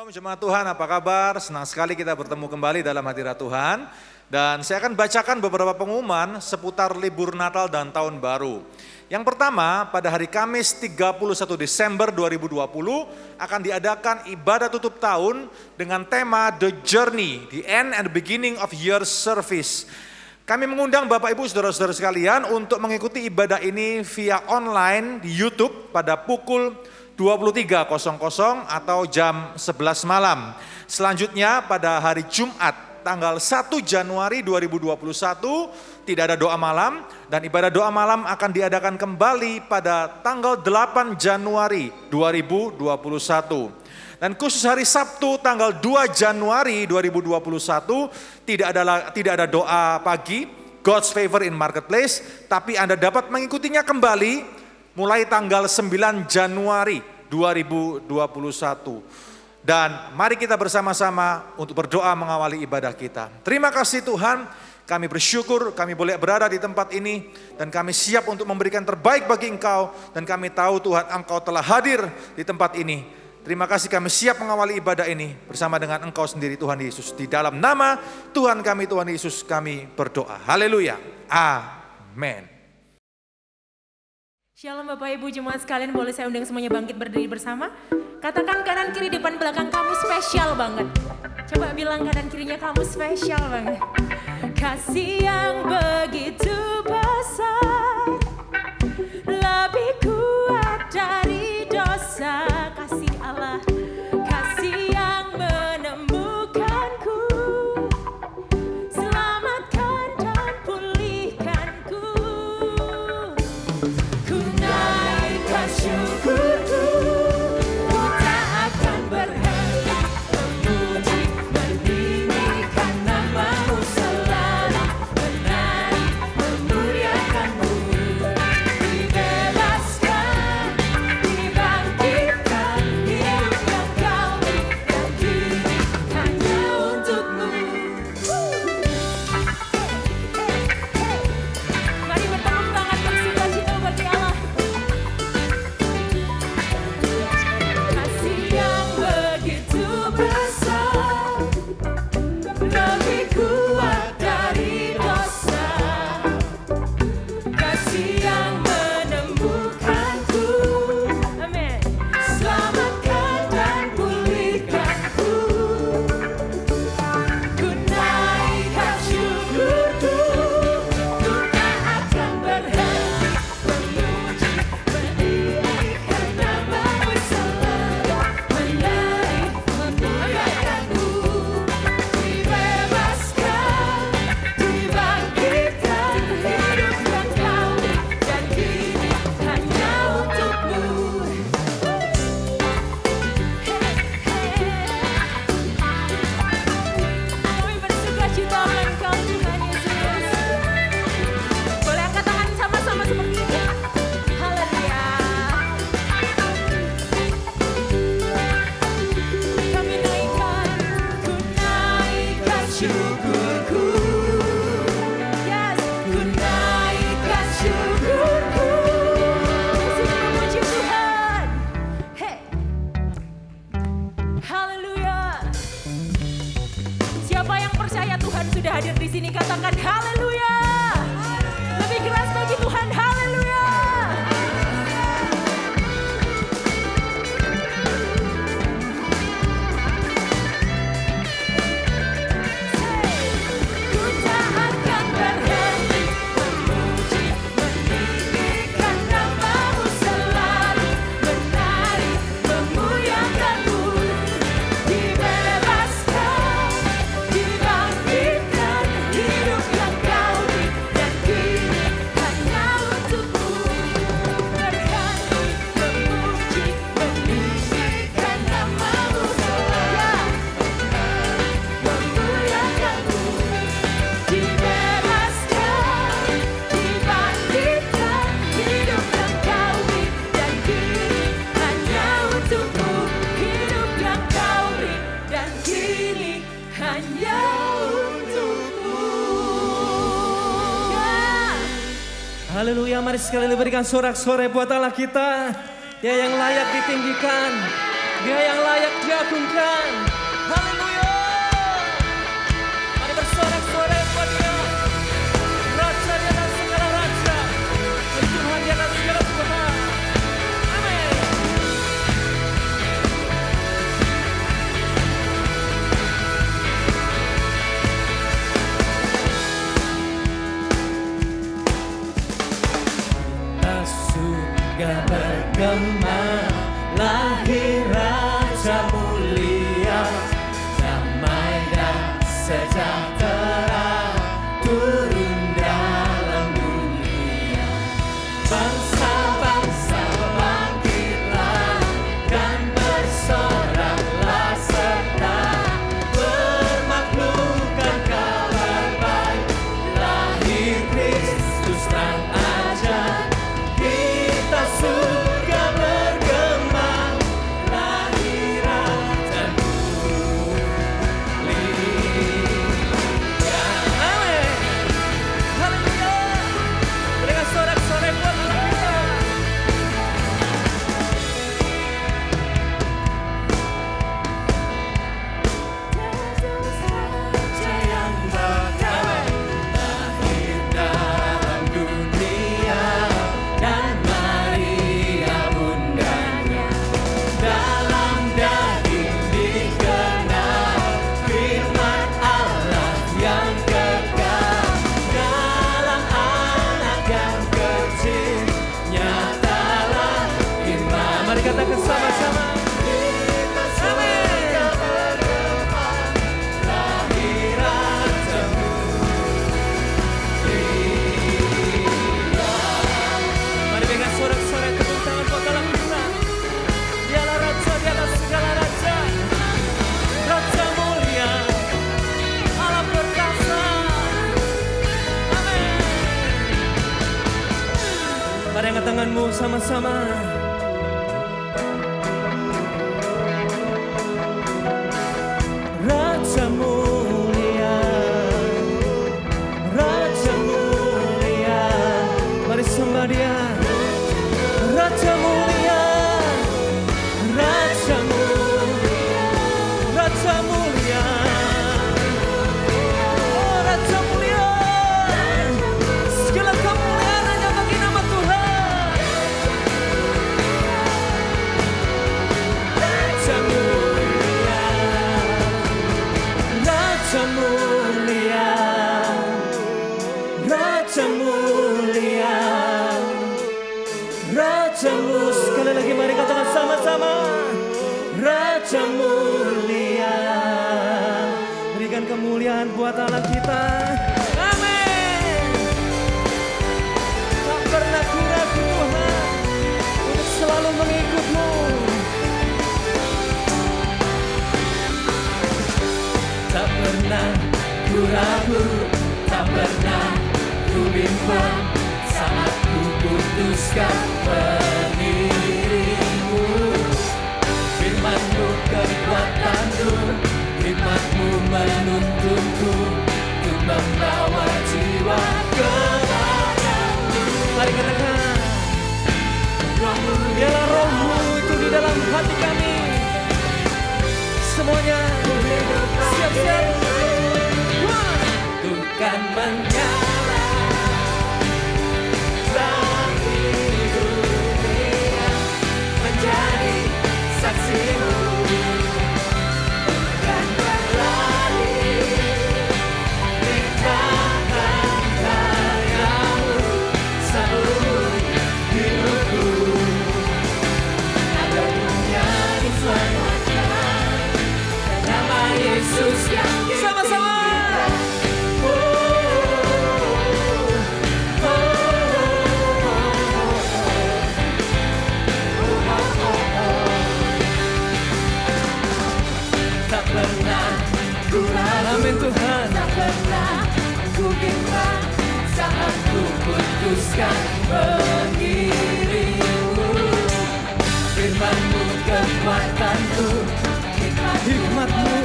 Shalom jemaat Tuhan, apa kabar? Senang sekali kita bertemu kembali dalam hadirat Tuhan. Dan saya akan bacakan beberapa pengumuman seputar libur Natal dan Tahun Baru. Yang pertama, pada hari Kamis 31 Desember 2020 akan diadakan ibadah tutup tahun dengan tema The Journey, the End and the Beginning of Your Service. Kami mengundang Bapak Ibu Saudara-saudara sekalian untuk mengikuti ibadah ini via online di YouTube pada pukul 23.00 atau jam 11 malam. Selanjutnya pada hari Jumat tanggal 1 Januari 2021 tidak ada doa malam dan ibadah doa malam akan diadakan kembali pada tanggal 8 Januari 2021. Dan khusus hari Sabtu tanggal 2 Januari 2021 tidak ada doa pagi, God's Favor in Marketplace, tapi Anda dapat mengikutinya kembali mulai tanggal 9 Januari 2021. Dan mari kita bersama-sama untuk berdoa mengawali ibadah kita. Terima kasih Tuhan, kami bersyukur kami boleh berada di tempat ini. Dan kami siap untuk memberikan terbaik bagi Engkau. Dan kami tahu Tuhan Engkau telah hadir di tempat ini. Terima kasih kami siap mengawali ibadah ini bersama dengan Engkau sendiri Tuhan Yesus. Di dalam nama Tuhan kami Tuhan Yesus kami berdoa. Haleluya. Amin. Shalom Bapak Ibu jemaat sekalian, boleh saya undang semuanya bangkit berdiri bersama. Katakan kanan kiri depan belakang, kamu spesial banget. Coba bilang kanan kirinya, kamu spesial banget. Kasih yang begitu besar, lebih kuat dari dosa. Kasih Allah, kasih yang menemukanku, selamatkan dan pulihkanku. Ku naikkan syukurku, ku tak akan berhenti memuji, meninggikan nama-Mu selalu, menari, memuliakan-Mu. Dibebaskan, dibangkitkan, hidup yang Kau berikan kini hanya untuk-Mu. Mari bertepuk tangan bersukacita bagi Allah. Kasih yang begitu besar, lebih kuat dari dosa. Kasih yang menemukanku, amin, selamatkan dan pulihkanku. Ku naikkan syukurku, ku tak akan berhenti memuji, meninggikan nama-Mu selalu, menari, memuliakan-Mu. Dibebaskan, dibangkitkan, hidup yang Kau berikan kini hanya untuk-Mu. Kami bersukacita Engkau Tuhan Yesus. Boleh angkat tangan sama-sama seperti ini. Haleluya. Kami naikkan, ku naikkan syukurku. Yes, ku naikkan syukurku. Kasih memuji Tuhan. Hey. Haleluya. Siapa yang percaya Tuhan sudah hadir di sini, katakan haleluya. Lebih keras bagi Tuhan, haleluya. Ku tak akan berhenti memuji, meninggikan nama-Mu selalu, menari, memuliakan-Mu. Dibebaskan, dibangkitkan, hidup yang Kau berikan kini hanya untuk-Mu. Berhenti memuji, meninggikan nama-Mu selalu, memuliakan-Mu. Dibebaskan, dibangkitkan, hidup yang Kau berikan kini hanya untuk-Mu. Hidup yang Kau berikan kini hanya untuk-Mu. Haleluya, mari sekali berikan sorak-sorai buat Allah kita. Dia yang layak ditinggikan, Dia yang layak diagungkan. Haleluya. Mari bersorak-sorai buat Dia. Raja di atas segala raja, dan Tuhan di atas segala Tuhan. Amin. Surga bergema, lahir Raja mulia, damai dan sejahtera turun dalam dunia. Bangsa-bangsa bangkitlah dan bersoraklah serta bermaklukan kabar baik, lahir Kristus terang ajar. Kita surga bergema, lahir Raja mulia. Amin. Haleluya. Berikan sorak-sorai buat Allah kita. Raja yang bakal lahir dalam dunia, dan Maria bundanya dalam daging dikenal, firman Allah yang kekal dalam anak yang kecil, nyatalah iman. Mari katakan sama-sama. Amin. Lahir Raja mulia. Mari dengan sorak-sorai tepuk tangan buat dalam kita. Dialah Raja di atas segala raja, Raja mulia, Allah perkasa. Amin. Mari angkat tanganmu sama-sama. Raja mulia, Raja mulia, mari sembah Dia. Raja mulia, Raja mulia, Raja mulia, oh Raja mulia, segala kemuliaan hanya bagi nama Tuhan. Raja mulia, Raja mulia, Raja mulia, Raja mulia. Sekali lagi mari katakan sama-sama. Raja mulia, berikan kemuliaan buat Allah kita. Amin. Tak pernah ku ragu Tuhan untuk selalu mengikut-Mu. Tak pernah ku ragu, tak pernah ku bimbang saat ku putuskan berdirimu. Firman-Mu kekuatanku, hikmat-Mu menuntunku untuk membawa jiwa kepadamu. Mari katakan, biarlah Roh-Mu itu di dalam hati kami. Semuanya siap-siap. Tuhan menyala bagi dunia, menjadi saksi-Mu. Tuhan berlari di tangan karya-Mu, seluruh hidupku ada menjadi selamatkan nama Yesus yang sama-sama. Tak pernah ku ragu, Tuhan, tak pernah ku bimbang saat ku putuskan mengirimu. Firman-Mu kekuatanku, hikmat-Mu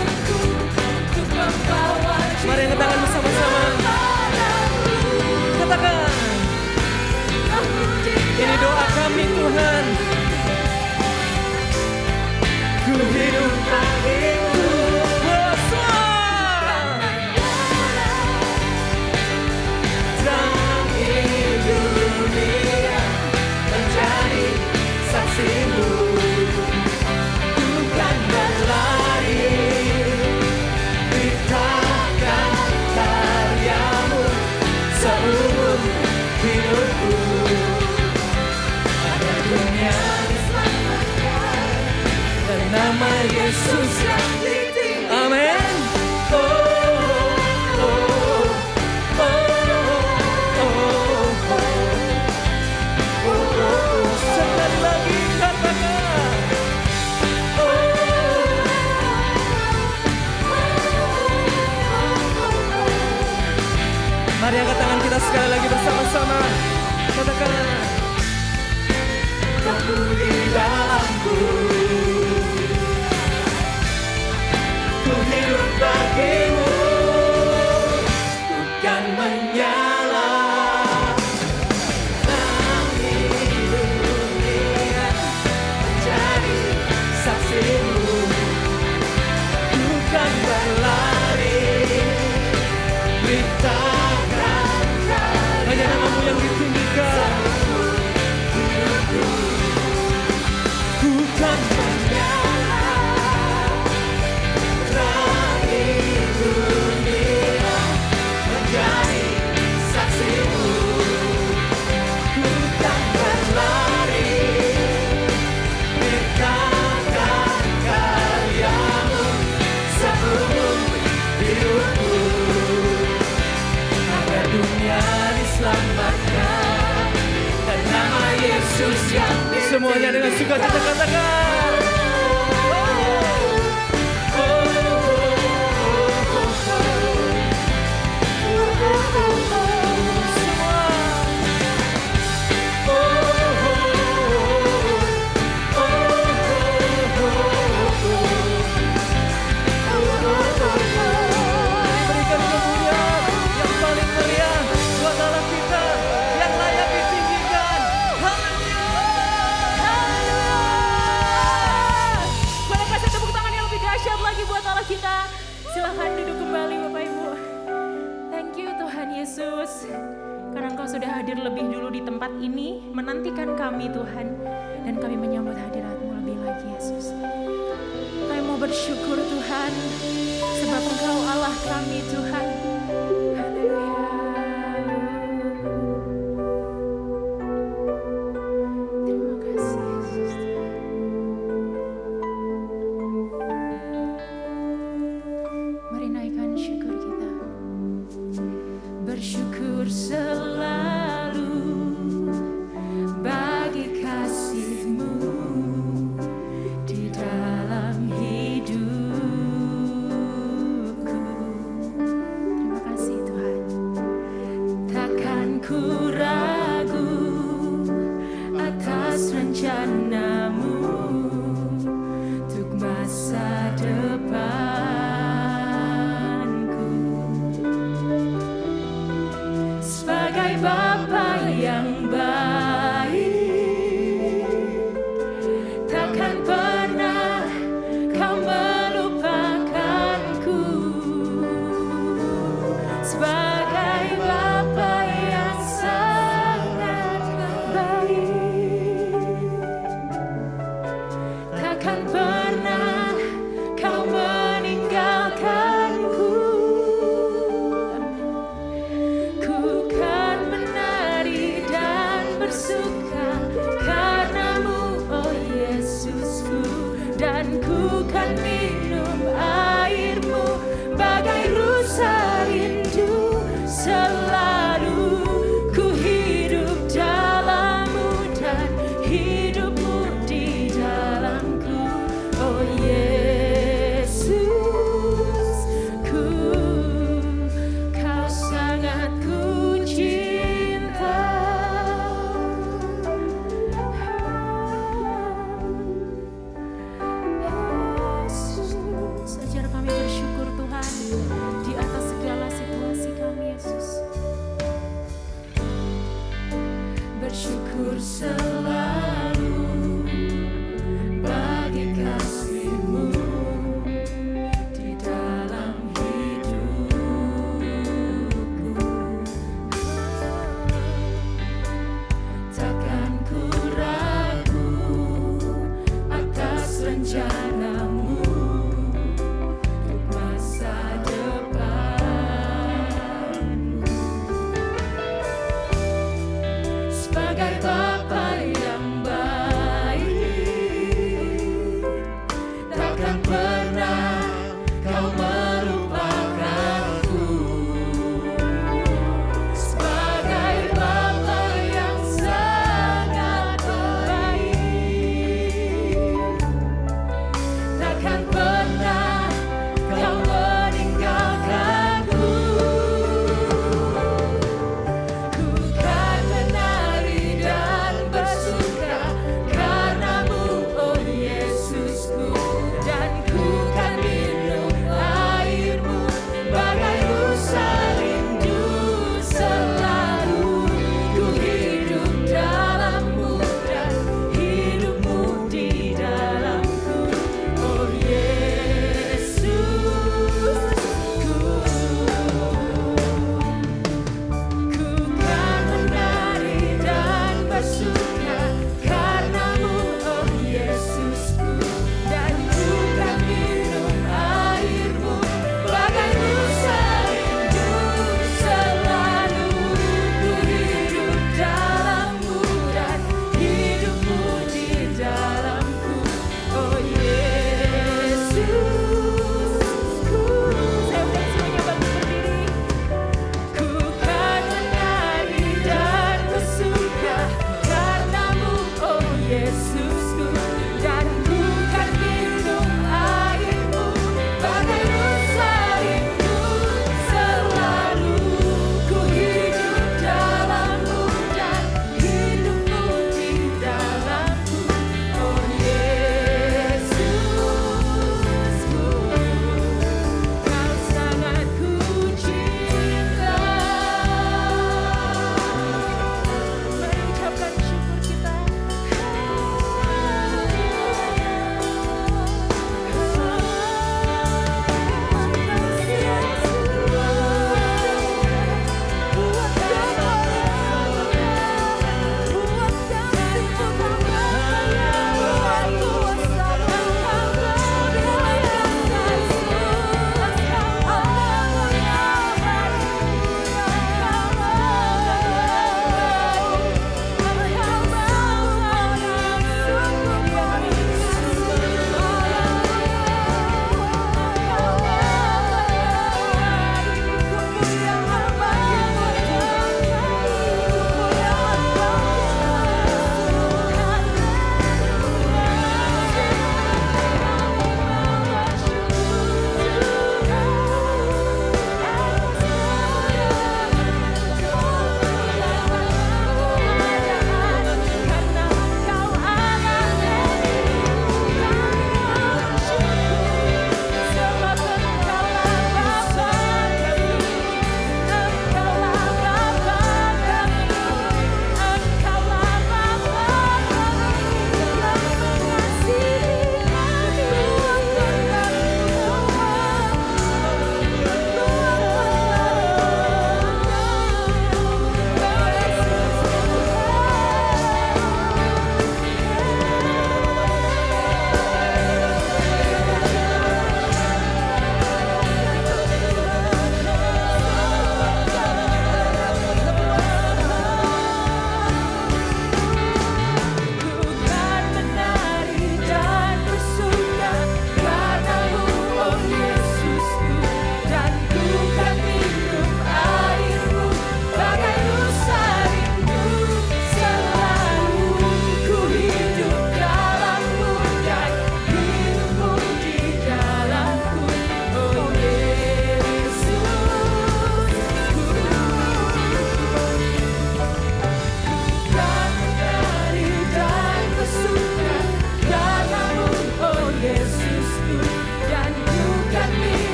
untuk membawa. Mari angkat tangan bersama-sama. Katakan, ini doa kami Tuhan. Yesus yang ditinggikan. Amin. Oh, oh, oh, oh, oh, oh, oh. Sekali lagi katakan. Mari angkat tangan kita sekali lagi bersama-sama. Katakan, Kamu di dalamku, ku hidup bagimu, ku kan menyala dalam hidup dunia, menjadi saksimu, ku kan berlari, beritakan hanya namamu yang ditinggikan. Ku kan menyala terang di dunia, menjadi saksimu, ku kan berlari, beritakan karyamu seumur hidupku, agar dunia diselamatkan dan nama Yesus yang semuanya dengan sukacita katakan. Berikan kemuliaan yang paling meriah buat Allah kita yang layak ditinggikan. Boleh kasih tepuk tangan yang lebih dahsyat lagi buat Allah kita. Silahkan duduk kembali Bapak Ibu. Thank you Tuhan Yesus. Karena Engkau sudah hadir lebih dulu di tempat ini, menantikan kami Tuhan. Dan kami menyambut hadirat-Mu lebih lagi Yesus. Kami mau bersyukur Tuhan, sebab Engkau Allah kami Tuhan. Haleluya. Terima kasih Yesus. Mari naikkan syukur kita. Bersyukur selalu bagi kasih-Mu di dalam hidupku. Terima kasih Tuhan. Takkan ku ragu atas rencana-Mu untuk masa depanku. Sebagai Bapa yang baik, takkan pernah Kau melupakanku. Sebagai Bapa yang sangat baik, takkan pernah Kau meninggalkanku. Ku kan menari dan bersuka karena-Mu, oh Yesusku. Dan ku kan minum air-Mu bagai rusa rindu. Selalu ku hidup dalam-Mu dan hidup-Mu di dalamku, oh Yesusku. Kau sangat ku cinta. Yesus, ajar kami bersyukur Tuhan di atas segala situasi kami Yesus. Bersyukur selalu bagi kasih-Mu di dalam hidupku. Takkan ku ragu atas rencana-Mu untuk masa depanku. Sebagai Bapa yang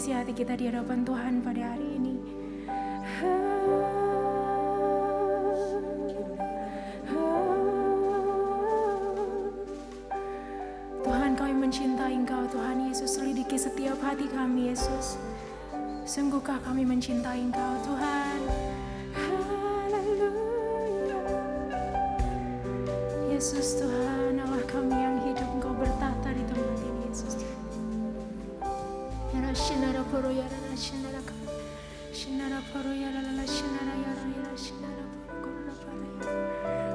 mengisi hati kita di hadapan Tuhan pada hari ini. Tuhan, kami mencintai Engkau, Tuhan Yesus. Selidiki setiap hati kami, Yesus. Sungguhkah kami mencintai Engkau, Tuhan? Haleluya. Yesus, Tuhan, Allah kami yang hidup, Engkau bertata di tempat ini, Yesus. Yara shinara poro yara shinara ka. Shinara poro yara shinara yara shinara poro para.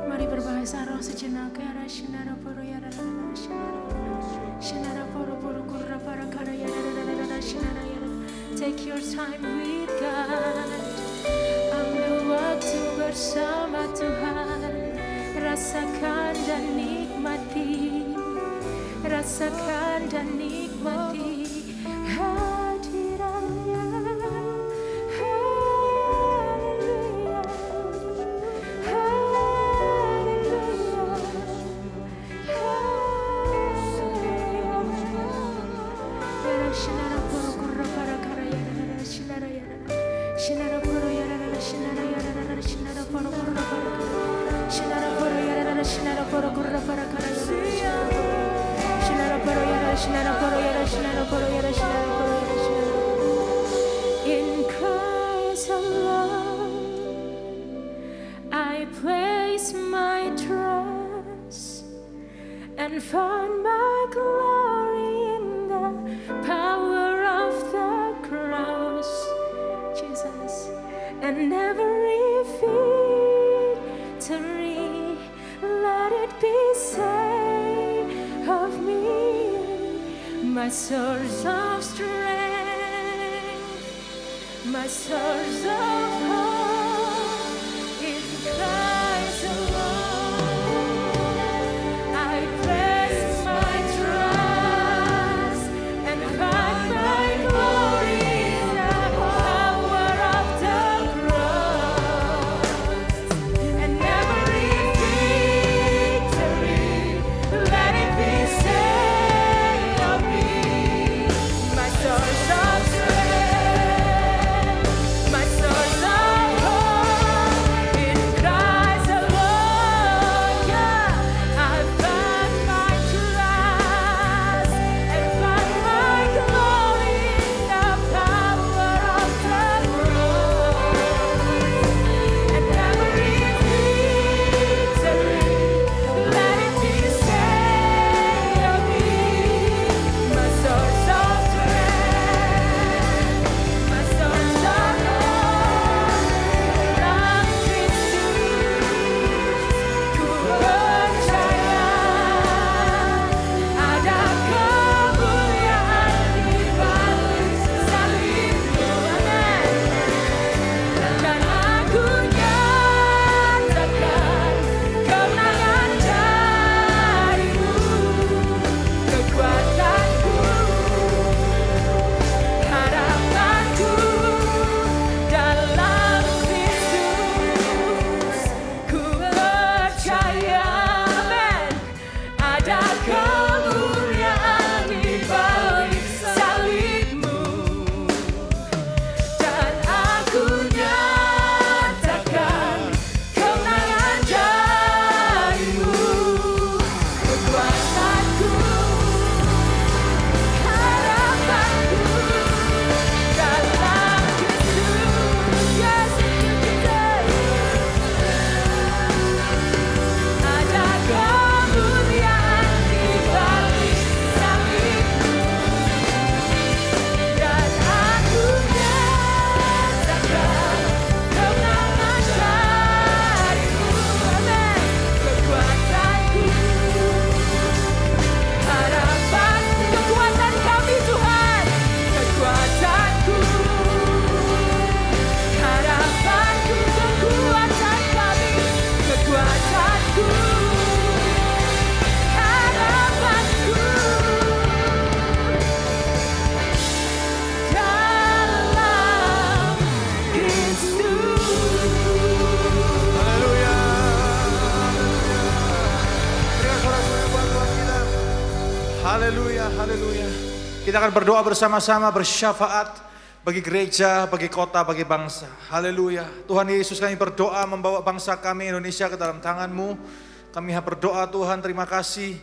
Mari berbahasa roh sejenak. Yara shinara poro yara shinara. Shinara poro kurra para kara yara shinara yara. Take your time with God. Ambil waktu bersama Tuhan. Rasakan dan nikmati. Rasakan dan nikmati hadirannya. Haleluya. Haleluya. Yara shinara poro kurra para kara yara shinara yara. Shinara poro yara shinara yara shinara poro kurra para kara. Shinara poro yara shinara poro kurra para kara yara. Shinara poro yara shinara poro yara shinara poro yara shinara poro yara shinara. In Christ alone I place my trust and find my glory in the power of the cross, Jesus, and every victory, let it be said of me, my source of strength, my source of hope, in Christ alone I place my trust and find my glory in the power of the cross, and every victory, let it be said of me, my source of strength, my source of Kita akan berdoa bersama-sama bersyafaat bagi gereja, bagi kota, bagi bangsa. Haleluya. Tuhan Yesus, kami berdoa membawa bangsa kami Indonesia ke dalam tangan-Mu. Kami berdoa Tuhan, terima kasih.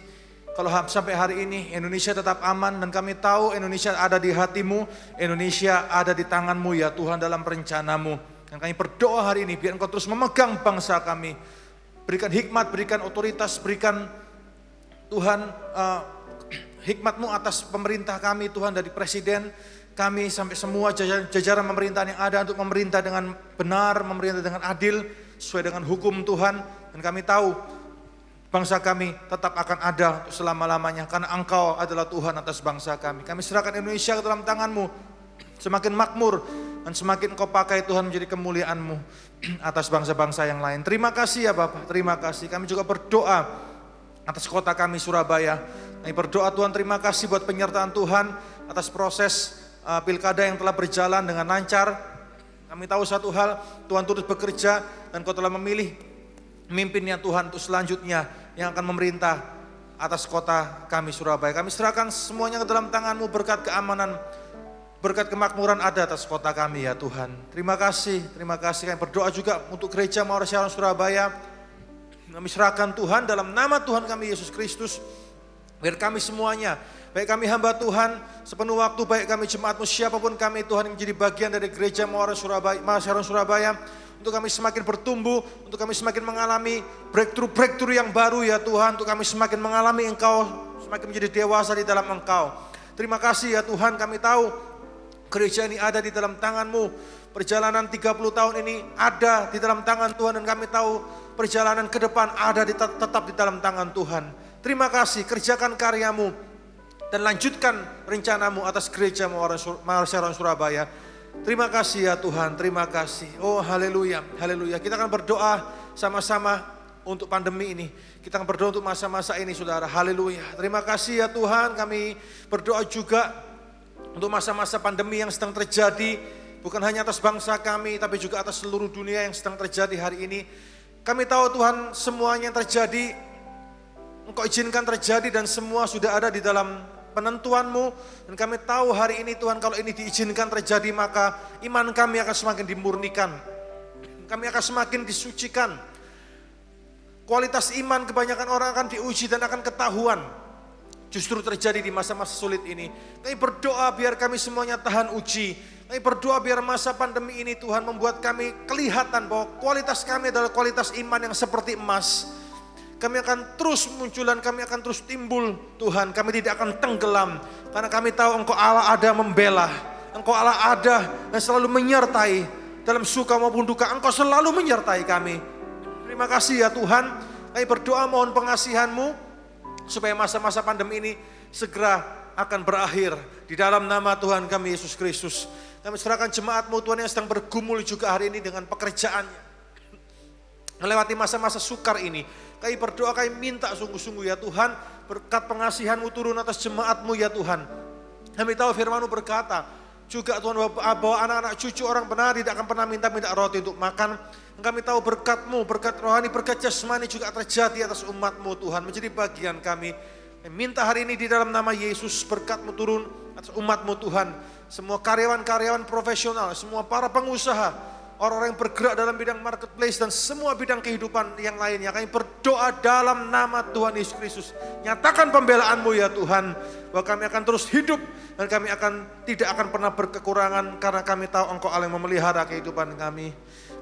Kalau sampai hari ini Indonesia tetap aman dan kami tahu Indonesia ada di hati-Mu, Indonesia ada di tangan-Mu ya Tuhan dalam rencana-Mu. Dan kami berdoa hari ini biar Engkau terus memegang bangsa kami. Berikan hikmat, berikan otoritas, berikan Tuhan hikmat-Mu atas pemerintah kami Tuhan, dari presiden kami sampai semua jajaran pemerintahan yang ada untuk memerintah dengan benar, memerintah dengan adil, sesuai dengan hukum Tuhan. Dan kami tahu bangsa kami tetap akan ada untuk selama-lamanya karena Engkau adalah Tuhan atas bangsa kami. Kami serahkan Indonesia ke dalam tangan-Mu, semakin makmur dan semakin Engkau pakai Tuhan menjadi kemuliaan-Mu atas bangsa-bangsa yang lain. Terima kasih ya Bapak, terima kasih. Kami juga berdoa atas kota kami Surabaya. Kami berdoa Tuhan, terima kasih buat penyertaan Tuhan atas proses pilkada yang telah berjalan dengan lancar. Kami tahu satu hal, Tuhan turut bekerja dan Kau telah memilih pemimpinnya Tuhan untuk selanjutnya yang akan memerintah atas kota kami Surabaya. Kami serahkan semuanya ke dalam tangan-Mu, berkat keamanan, berkat kemakmuran ada atas kota kami ya Tuhan. Terima kasih kami berdoa juga untuk gereja Mawar Syaron Surabaya. Kami serahkan Tuhan dalam nama Tuhan kami Yesus Kristus. Biar kami semuanya, baik kami hamba Tuhan sepenuh waktu, baik kami jemaat-Mu, siapapun kami Tuhan yang menjadi bagian dari gereja Mawar Syaron Surabaya, untuk kami semakin bertumbuh, untuk kami semakin mengalami breakthrough yang baru ya Tuhan, untuk kami semakin mengalami Engkau, semakin menjadi dewasa di dalam Engkau. Terima kasih ya Tuhan, kami tahu gereja ini ada di dalam tangan-Mu. Perjalanan 30 tahun ini ada di dalam tangan Tuhan, dan kami tahu perjalanan ke depan ada tetap di dalam tangan Tuhan. Terima kasih, kerjakan karya-Mu dan lanjutkan rencana-Mu atas gereja Mawar Syaron Surabaya. Terima kasih ya Tuhan, terima kasih. Oh haleluya, haleluya. Kita akan berdoa sama-sama untuk pandemi ini. Kita akan berdoa untuk masa-masa ini saudara, haleluya. Terima kasih ya Tuhan, kami berdoa juga untuk masa-masa pandemi yang sedang terjadi. Bukan hanya atas bangsa kami, tapi juga atas seluruh dunia yang sedang terjadi hari ini. Kami tahu Tuhan, semuanya yang terjadi Engkau izinkan terjadi dan semua sudah ada di dalam penentuan-Mu. Dan kami tahu hari ini Tuhan, kalau ini diizinkan terjadi maka iman kami akan semakin dimurnikan. Kami akan semakin disucikan. Kualitas iman kebanyakan orang akan diuji dan akan ketahuan. Justru terjadi di masa-masa sulit ini. Kami berdoa biar kami semuanya tahan uji. Kami berdoa biar masa pandemi ini Tuhan membuat kami kelihatan bahwa kualitas kami adalah kualitas iman yang seperti emas. Kami akan terus munculan, kami akan terus timbul Tuhan. Kami tidak akan tenggelam karena kami tahu Engkau Allah ada membela. Engkau Allah ada dan selalu menyertai dalam suka maupun duka. Engkau selalu menyertai kami. Terima kasih ya Tuhan. Kami berdoa mohon pengasihan-Mu supaya masa-masa pandemi ini segera akan berakhir di dalam nama Tuhan kami Yesus Kristus. Kami serahkan jemaat-Mu Tuhan yang sedang bergumul juga hari ini dengan pekerjaannya. Melewati masa-masa sukar ini. Kami berdoa, kami minta sungguh-sungguh ya Tuhan, berkat pengasihan-Mu turun atas jemaat-Mu ya Tuhan. Kami tahu firman-Mu berkata, juga Tuhan bahwa anak-anak cucu orang benar tidak akan pernah minta roti untuk makan. Kami tahu berkat-Mu, berkat rohani, berkat jasmani juga terjadi atas umat-Mu Tuhan, menjadi bagian kami. Kami minta hari ini di dalam nama Yesus, berkat-Mu turun atas umat-Mu Tuhan. Semua karyawan-karyawan profesional, semua para pengusaha, orang-orang yang bergerak dalam bidang marketplace dan semua bidang kehidupan yang lainnya. Kami berdoa dalam nama Tuhan Yesus Kristus. Nyatakan pembelaan-Mu ya Tuhan. Bahwa kami akan terus hidup dan kami tidak akan pernah berkekurangan. Karena kami tahu Engkau Allah yang memelihara kehidupan kami.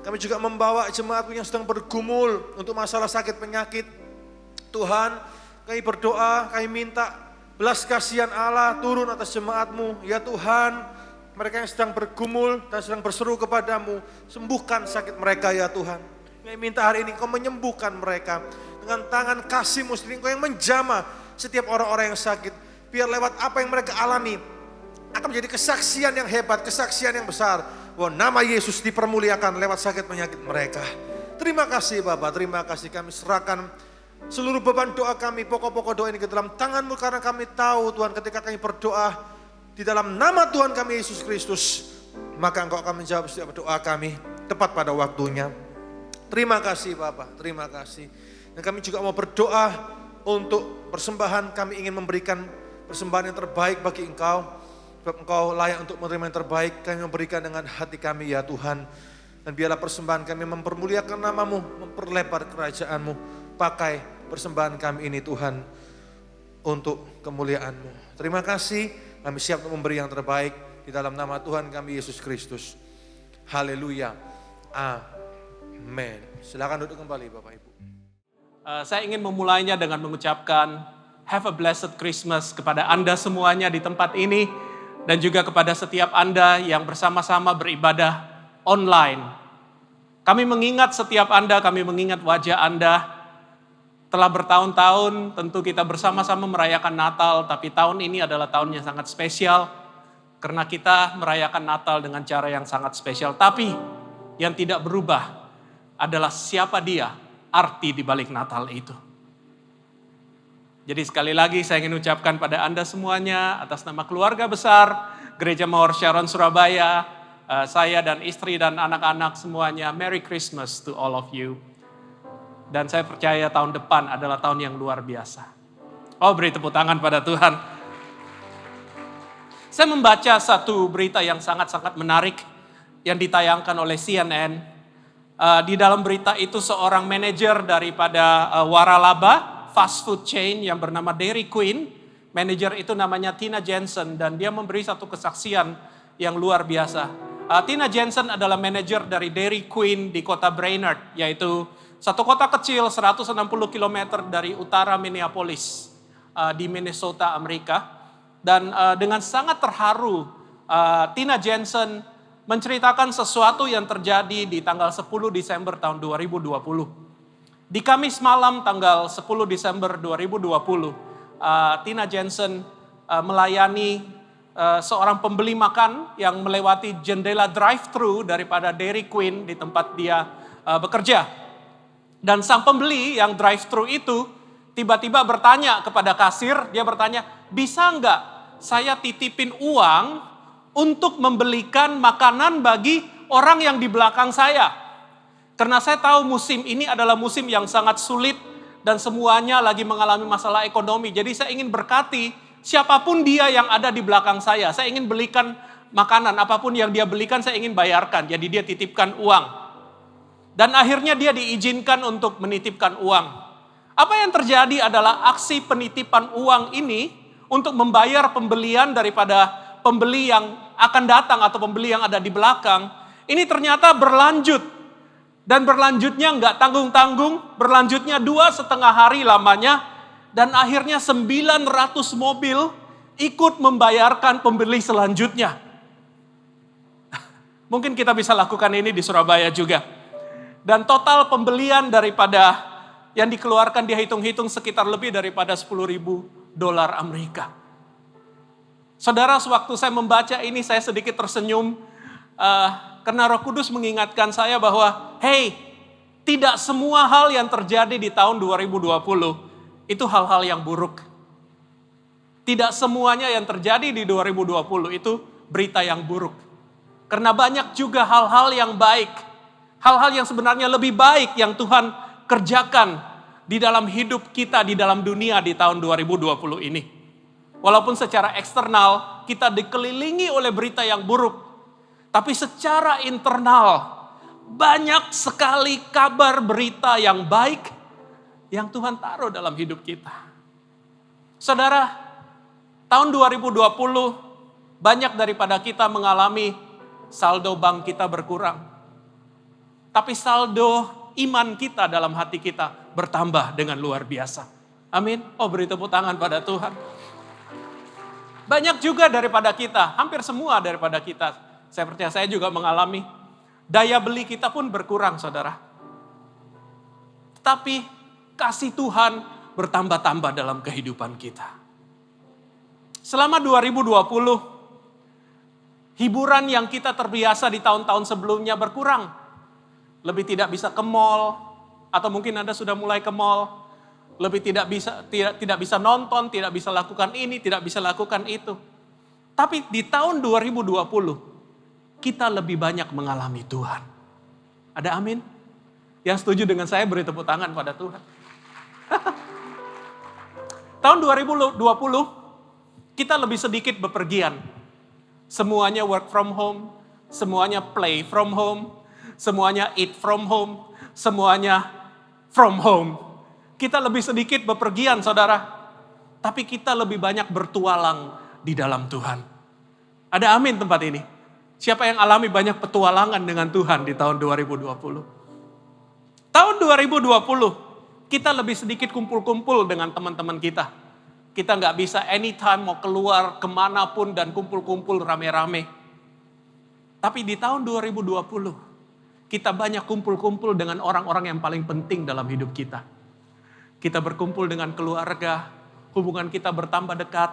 Kami juga membawa jemaat yang sedang bergumul untuk masalah sakit penyakit. Tuhan, kami berdoa, kami minta belas kasihan Allah turun atas jemaat-Mu. Ya Tuhan, mereka yang sedang bergumul dan sedang berseru kepadamu, sembuhkan sakit mereka ya Tuhan. Kami minta hari ini Engkau menyembuhkan mereka. Dengan tangan kasih-Mu sendiri Engkau yang menjamah setiap orang-orang yang sakit. Biar lewat apa yang mereka alami, akan menjadi kesaksian yang hebat, kesaksian yang besar. Bahwa nama Yesus dipermuliakan lewat sakit penyakit mereka. Terima kasih Bapak, terima kasih. Kami serahkan seluruh beban doa kami, pokok-pokok doa ini ke dalam tangan-Mu. Karena kami tahu Tuhan, ketika kami berdoa di dalam nama Tuhan kami Yesus Kristus, maka Engkau akan menjawab setiap doa kami tepat pada waktunya. Terima kasih Bapak, terima kasih. Dan kami juga mau berdoa untuk persembahan, kami ingin memberikan persembahan yang terbaik bagi Engkau. Sebab Engkau layak untuk menerima yang terbaik, kami memberikan dengan hati kami ya Tuhan. Dan biarlah persembahan kami mempermuliakan nama-Mu, memperlebar kerajaan-Mu. Pakai persembahan kami ini Tuhan, untuk kemuliaan-Mu. Terima kasih, kami siap untuk memberi yang terbaik di dalam nama Tuhan kami Yesus Kristus. Haleluya. Amin. Silakan duduk kembali Bapak Ibu. Saya ingin memulainya dengan mengucapkan have a blessed Christmas kepada Anda semuanya di tempat ini dan juga kepada setiap Anda yang bersama-sama beribadah online. Kami mengingat setiap Anda, kami mengingat wajah Anda. Telah bertahun-tahun tentu kita bersama-sama merayakan Natal, tapi tahun ini adalah tahun yang sangat spesial karena kita merayakan Natal dengan cara yang sangat spesial. Tapi yang tidak berubah adalah siapa dia, arti di balik Natal itu. Jadi sekali lagi saya ingin ucapkan pada Anda semuanya atas nama keluarga besar Gereja Mawar Sharon Surabaya, saya dan istri dan anak-anak semuanya, Merry Christmas to all of you. Dan saya percaya tahun depan adalah tahun yang luar biasa. Oh, beri tepuk tangan pada Tuhan. Saya membaca satu berita yang sangat-sangat menarik yang ditayangkan oleh CNN. Di dalam berita itu seorang manajer daripada waralaba, fast food chain yang bernama Dairy Queen. Manajer itu namanya Tina Jensen dan dia memberi satu kesaksian yang luar biasa. Tina Jensen adalah manajer dari Dairy Queen di kota Brainerd, yaitu satu kota kecil 160 km dari utara Minneapolis di Minnesota, Amerika. Dan dengan sangat terharu, Tina Jensen menceritakan sesuatu yang terjadi di tanggal 10 Desember tahun 2020. Di Kamis malam tanggal 10 Desember 2020, Tina Jensen melayani seorang pembeli makan yang melewati jendela drive-thru daripada Dairy Queen di tempat dia bekerja. Dan sang pembeli yang drive-thru itu tiba-tiba bertanya kepada kasir, dia bertanya, bisa nggak saya titipin uang untuk membelikan makanan bagi orang yang di belakang saya? Karena saya tahu musim ini adalah musim yang sangat sulit dan semuanya lagi mengalami masalah ekonomi. Jadi saya ingin berkati siapapun dia yang ada di belakang saya. Saya ingin belikan makanan, apapun yang dia belikan saya ingin bayarkan. Jadi dia titipkan uang. Dan akhirnya dia diizinkan untuk menitipkan uang. Apa yang terjadi adalah aksi penitipan uang ini untuk membayar pembelian daripada pembeli yang akan datang atau pembeli yang ada di belakang. Ini ternyata berlanjut. Dan berlanjutnya nggak tanggung-tanggung, berlanjutnya 2,5 hari lamanya. Dan akhirnya 900 mobil ikut membayarkan pembeli selanjutnya. Mungkin kita bisa lakukan ini di Surabaya juga. Dan total pembelian daripada yang dikeluarkan dihitung-hitung sekitar lebih daripada $10.000 Amerika. Saudara, sewaktu saya membaca ini saya sedikit tersenyum karena Roh Kudus mengingatkan saya bahwa hey, tidak semua hal yang terjadi di tahun 2020 itu hal-hal yang buruk. Tidak semuanya yang terjadi di 2020 itu berita yang buruk. Karena banyak juga hal-hal yang baik. Hal-hal yang sebenarnya lebih baik yang Tuhan kerjakan di dalam hidup kita, di dalam dunia di tahun 2020 ini. Walaupun secara eksternal kita dikelilingi oleh berita yang buruk. Tapi secara internal banyak sekali kabar berita yang baik yang Tuhan taruh dalam hidup kita. Saudara, tahun 2020 banyak daripada kita mengalami saldo bank kita berkurang. Tapi saldo iman kita dalam hati kita bertambah dengan luar biasa. Amin. Oh, beri tepuk tangan pada Tuhan. Banyak juga daripada kita, hampir semua daripada kita. Saya percaya saya juga mengalami. Daya beli kita pun berkurang, saudara. Tapi kasih Tuhan bertambah-tambah dalam kehidupan kita. Selama 2020, hiburan yang kita terbiasa di tahun-tahun sebelumnya berkurang. Lebih tidak bisa ke mall, atau mungkin Anda sudah mulai ke mall. Lebih tidak bisa nonton, tidak bisa lakukan ini, tidak bisa lakukan itu. Tapi di tahun 2020, kita lebih banyak mengalami Tuhan. Ada amin? Yang setuju dengan saya beri tepuk tangan pada Tuhan. Tahun 2020, kita lebih sedikit bepergian. Semuanya work from home, semuanya play from home, semuanya eat from home, semuanya from home. Kita lebih sedikit bepergian, saudara. Tapi kita lebih banyak bertualang di dalam Tuhan. Ada amin tempat ini. Siapa yang alami banyak petualangan dengan Tuhan di tahun 2020? Tahun 2020, kita lebih sedikit kumpul-kumpul dengan teman-teman kita. Kita nggak bisa anytime mau keluar kemanapun dan kumpul-kumpul rame-rame. Tapi di tahun 2020, kita banyak kumpul-kumpul dengan orang-orang yang paling penting dalam hidup kita. Kita berkumpul dengan keluarga, hubungan kita bertambah dekat,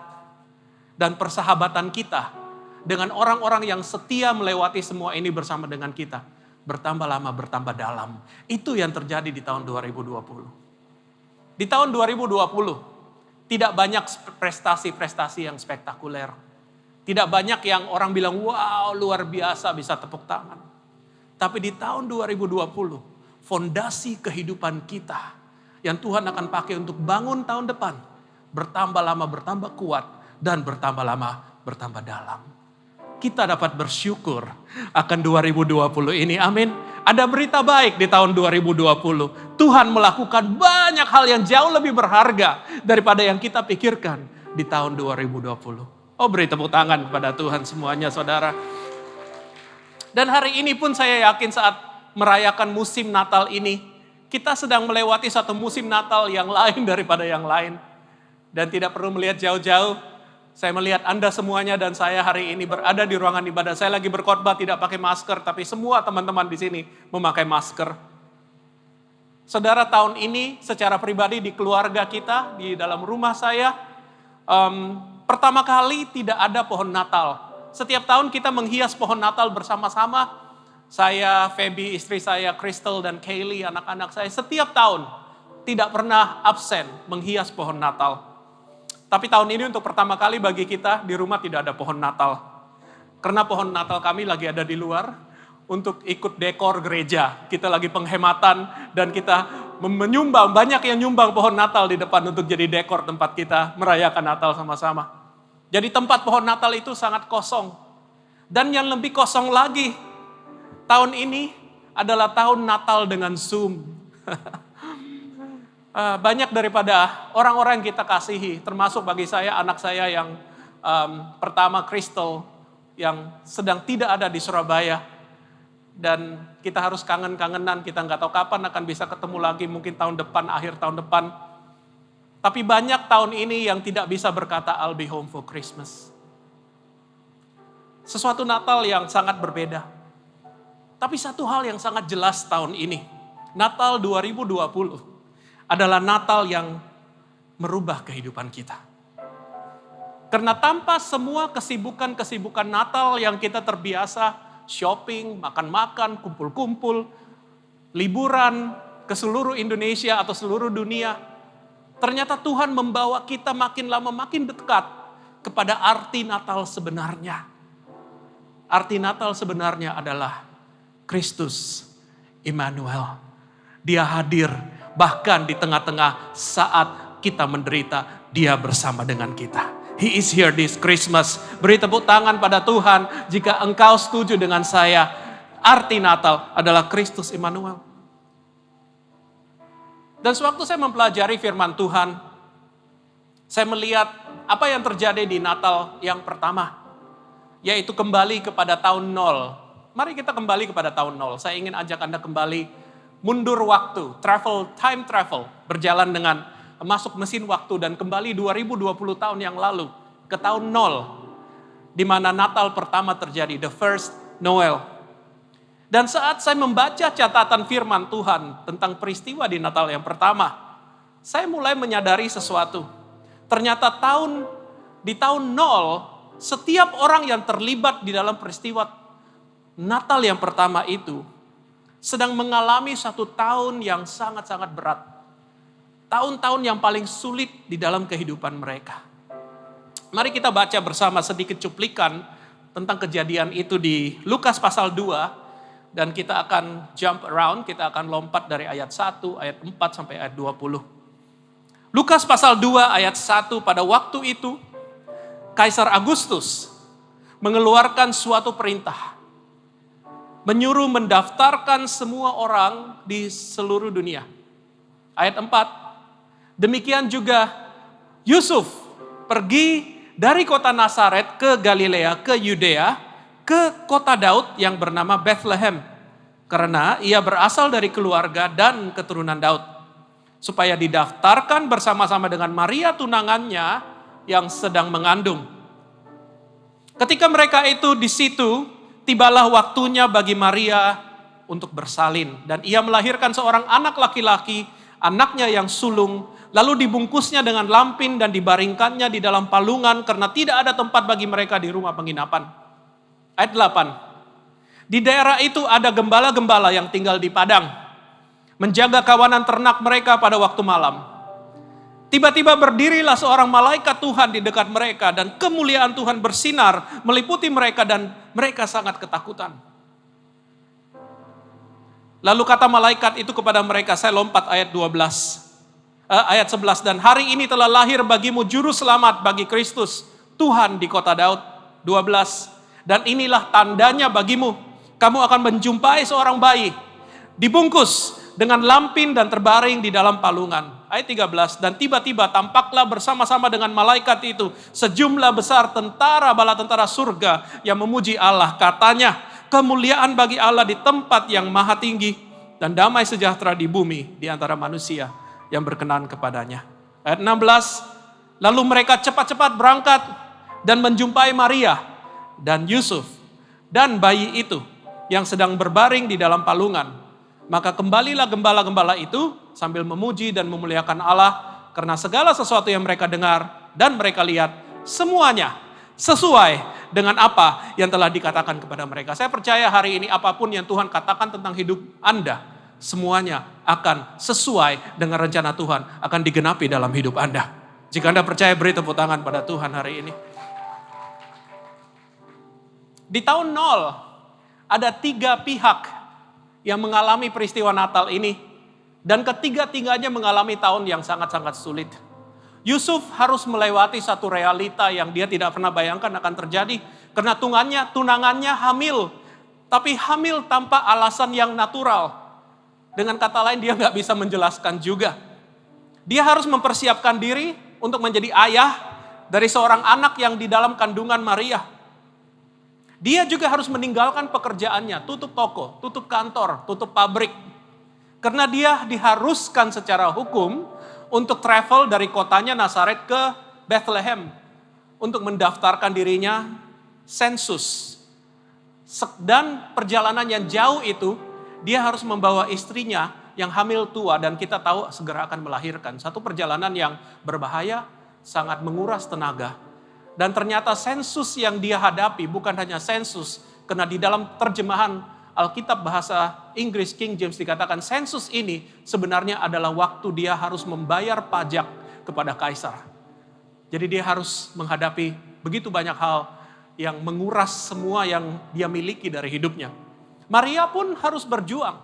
dan persahabatan kita dengan orang-orang yang setia melewati semua ini bersama dengan kita. Bertambah lama, bertambah dalam. Itu yang terjadi di tahun 2020. Di tahun 2020, tidak banyak prestasi-prestasi yang spektakuler. Tidak banyak yang orang bilang, wow luar biasa bisa tepuk tangan. Tapi di tahun 2020, fondasi kehidupan kita yang Tuhan akan pakai untuk bangun tahun depan, bertambah lama bertambah kuat dan bertambah lama bertambah dalam. Kita dapat bersyukur akan 2020 ini, amin. Ada berita baik di tahun 2020. Tuhan melakukan banyak hal yang jauh lebih berharga daripada yang kita pikirkan di tahun 2020. Oh, beri tepuk tangan kepada Tuhan semuanya, saudara. Dan hari ini pun saya yakin saat merayakan musim Natal ini, kita sedang melewati satu musim Natal yang lain daripada yang lain. Dan tidak perlu melihat jauh-jauh. Saya melihat Anda semuanya dan saya hari ini berada di ruangan ibadah. Saya lagi berkhotbah tidak pakai masker, tapi semua teman-teman di sini memakai masker. Saudara, tahun ini secara pribadi di keluarga kita, di dalam rumah saya, pertama kali tidak ada pohon Natal. Setiap tahun kita menghias pohon Natal bersama-sama. Saya, Feby, istri saya, Crystal dan Kaylee, anak-anak saya, setiap tahun tidak pernah absen menghias pohon Natal. Tapi tahun ini untuk pertama kali bagi kita di rumah tidak ada pohon Natal. Karena pohon Natal kami lagi ada di luar untuk ikut dekor gereja. Kita lagi penghematan dan kita menyumbang, banyak yang nyumbang pohon Natal di depan untuk jadi dekor tempat kita merayakan Natal sama-sama. Jadi tempat pohon Natal itu sangat kosong. Dan yang lebih kosong lagi, tahun ini adalah tahun Natal dengan Zoom. Banyak daripada orang-orang yang kita kasihi, termasuk bagi saya, anak saya yang pertama Crystal, yang sedang tidak ada di Surabaya. Dan kita harus kangen-kangenan, kita nggak tahu kapan akan bisa ketemu lagi, mungkin tahun depan, akhir tahun depan. Tapi banyak tahun ini yang tidak bisa berkata, I'll be home for Christmas. Sesuatu Natal yang sangat berbeda. Tapi satu hal yang sangat jelas tahun ini, Natal 2020, adalah Natal yang merubah kehidupan kita. Karena tanpa semua kesibukan-kesibukan Natal yang kita terbiasa, shopping, makan-makan, kumpul-kumpul, liburan ke seluruh Indonesia atau seluruh dunia, ternyata Tuhan membawa kita makin lama makin dekat kepada arti Natal sebenarnya. Arti Natal sebenarnya adalah Kristus Immanuel. Dia hadir bahkan di tengah-tengah saat kita menderita, dia bersama dengan kita. He is here this Christmas. Beri tepuk tangan pada Tuhan jika engkau setuju dengan saya. Arti Natal adalah Kristus Immanuel. Dan sewaktu saya mempelajari firman Tuhan, saya melihat apa yang terjadi di Natal yang pertama, yaitu kembali kepada tahun 0. Mari kita kembali kepada tahun 0. Saya ingin ajak Anda kembali mundur waktu, time travel, berjalan dengan masuk mesin waktu dan kembali 2020 tahun yang lalu ke tahun 0, di mana Natal pertama terjadi, the first Noel. Dan saat saya membaca catatan firman Tuhan tentang peristiwa di Natal yang pertama, saya mulai menyadari sesuatu. Ternyata di tahun 0, setiap orang yang terlibat di dalam peristiwa Natal yang pertama itu sedang mengalami satu tahun yang sangat-sangat berat. Tahun-tahun yang paling sulit di dalam kehidupan mereka. Mari kita baca bersama sedikit cuplikan tentang kejadian itu di Lukas pasal 2. Dan kita akan jump around, kita akan lompat dari ayat 1, ayat 4 sampai ayat 20. Lukas pasal 2 ayat 1, pada waktu itu Kaisar Agustus mengeluarkan suatu perintah, menyuruh mendaftarkan semua orang di seluruh dunia. Ayat 4, demikian juga Yusuf pergi dari kota Nazaret ke Galilea, ke Yudea, ke kota Daud yang bernama Bethlehem. Karena ia berasal dari keluarga dan keturunan Daud. Supaya didaftarkan bersama-sama dengan Maria tunangannya yang sedang mengandung. Ketika mereka itu di situ, tibalah waktunya bagi Maria untuk bersalin. Dan ia melahirkan seorang anak laki-laki, anaknya yang sulung, lalu dibungkusnya dengan lampin dan dibaringkannya di dalam palungan karena tidak ada tempat bagi mereka di rumah penginapan. Ayat 8. Di daerah itu ada gembala-gembala yang tinggal di padang, menjaga kawanan ternak mereka pada waktu malam. Tiba-tiba berdirilah seorang malaikat Tuhan di dekat mereka dan kemuliaan Tuhan bersinar meliputi mereka dan mereka sangat ketakutan. Lalu kata malaikat itu kepada mereka, saya lompat ayat 11, dan hari ini telah lahir bagimu juru selamat bagi Kristus, Tuhan di kota Daud. 12, dan inilah tandanya bagimu, kamu akan menjumpai seorang bayi, dibungkus dengan lampin dan terbaring di dalam palungan. Ayat 13, dan tiba-tiba tampaklah bersama-sama dengan malaikat itu sejumlah besar tentara bala tentara surga yang memuji Allah. Katanya, kemuliaan bagi Allah di tempat yang maha tinggi dan damai sejahtera di bumi di antara manusia yang berkenan kepadanya. Ayat 16, lalu mereka cepat-cepat berangkat dan menjumpai Maria dan Yusuf dan bayi itu yang sedang berbaring di dalam palungan. Maka kembalilah gembala-gembala itu sambil memuji dan memuliakan Allah karena segala sesuatu yang mereka dengar dan mereka lihat semuanya sesuai dengan apa yang telah dikatakan kepada mereka. Saya percaya hari ini apapun yang Tuhan katakan tentang hidup Anda, semuanya akan sesuai dengan rencana Tuhan, akan digenapi dalam hidup Anda. Jika Anda percaya, beri tepuk tangan pada Tuhan hari ini. Di tahun 0 ada 3 pihak yang mengalami peristiwa Natal ini, dan ketiga-tiganya mengalami tahun yang sangat-sangat sulit. Yusuf harus melewati satu realita yang dia tidak pernah bayangkan akan terjadi, karena tunangannya hamil, tapi hamil tanpa alasan yang natural. Dengan kata lain, dia nggak bisa menjelaskan juga. Dia harus mempersiapkan diri untuk menjadi ayah dari seorang anak yang di dalam kandungan Maria. Dia juga harus meninggalkan pekerjaannya, tutup toko, tutup kantor, tutup pabrik. Karena dia diharuskan secara hukum untuk travel dari kotanya Nazaret ke Bethlehem untuk mendaftarkan dirinya sensus. Dan perjalanan yang jauh itu, dia harus membawa istrinya yang hamil tua dan kita tahu segera akan melahirkan. Satu perjalanan yang berbahaya, sangat menguras tenaga. Dan ternyata sensus yang dia hadapi bukan hanya sensus, karena di dalam terjemahan Alkitab bahasa Inggris King James dikatakan sensus ini sebenarnya adalah waktu dia harus membayar pajak kepada kaisar. Jadi dia harus menghadapi begitu banyak hal yang menguras semua yang dia miliki dari hidupnya. Maria pun harus berjuang.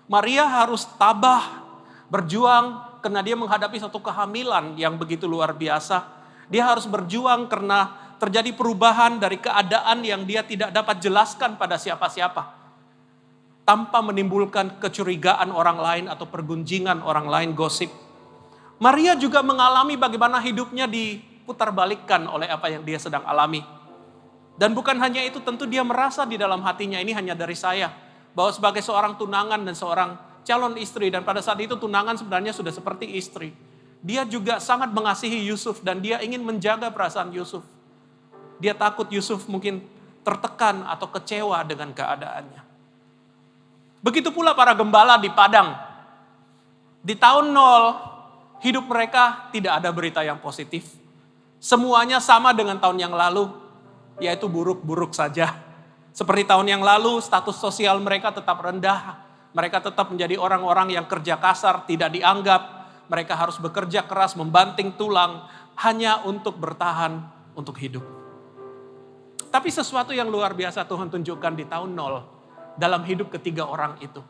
Maria harus tabah, berjuang karena dia menghadapi satu kehamilan yang begitu luar biasa. Dia harus berjuang karena terjadi perubahan dari keadaan yang dia tidak dapat jelaskan pada siapa-siapa. Tanpa menimbulkan kecurigaan orang lain atau pergunjingan orang lain, gosip. Maria juga mengalami bagaimana hidupnya diputarbalikkan oleh apa yang dia sedang alami. Dan bukan hanya itu, tentu dia merasa di dalam hatinya, ini hanya dari saya. Bahwa sebagai seorang tunangan dan seorang calon istri, dan pada saat itu tunangan sebenarnya sudah seperti istri. Dia juga sangat mengasihi Yusuf dan dia ingin menjaga perasaan Yusuf. Dia takut Yusuf mungkin tertekan atau kecewa dengan keadaannya. Begitu pula para gembala di padang. Di tahun 0, hidup mereka tidak ada berita yang positif. Semuanya sama dengan tahun yang lalu, yaitu buruk-buruk saja. Seperti tahun yang lalu, status sosial mereka tetap rendah. Mereka tetap menjadi orang-orang yang kerja kasar, tidak dianggap. Mereka harus bekerja keras, membanting tulang, hanya untuk bertahan, untuk hidup. Tapi sesuatu yang luar biasa Tuhan tunjukkan di tahun 0, dalam hidup ketiga orang itu.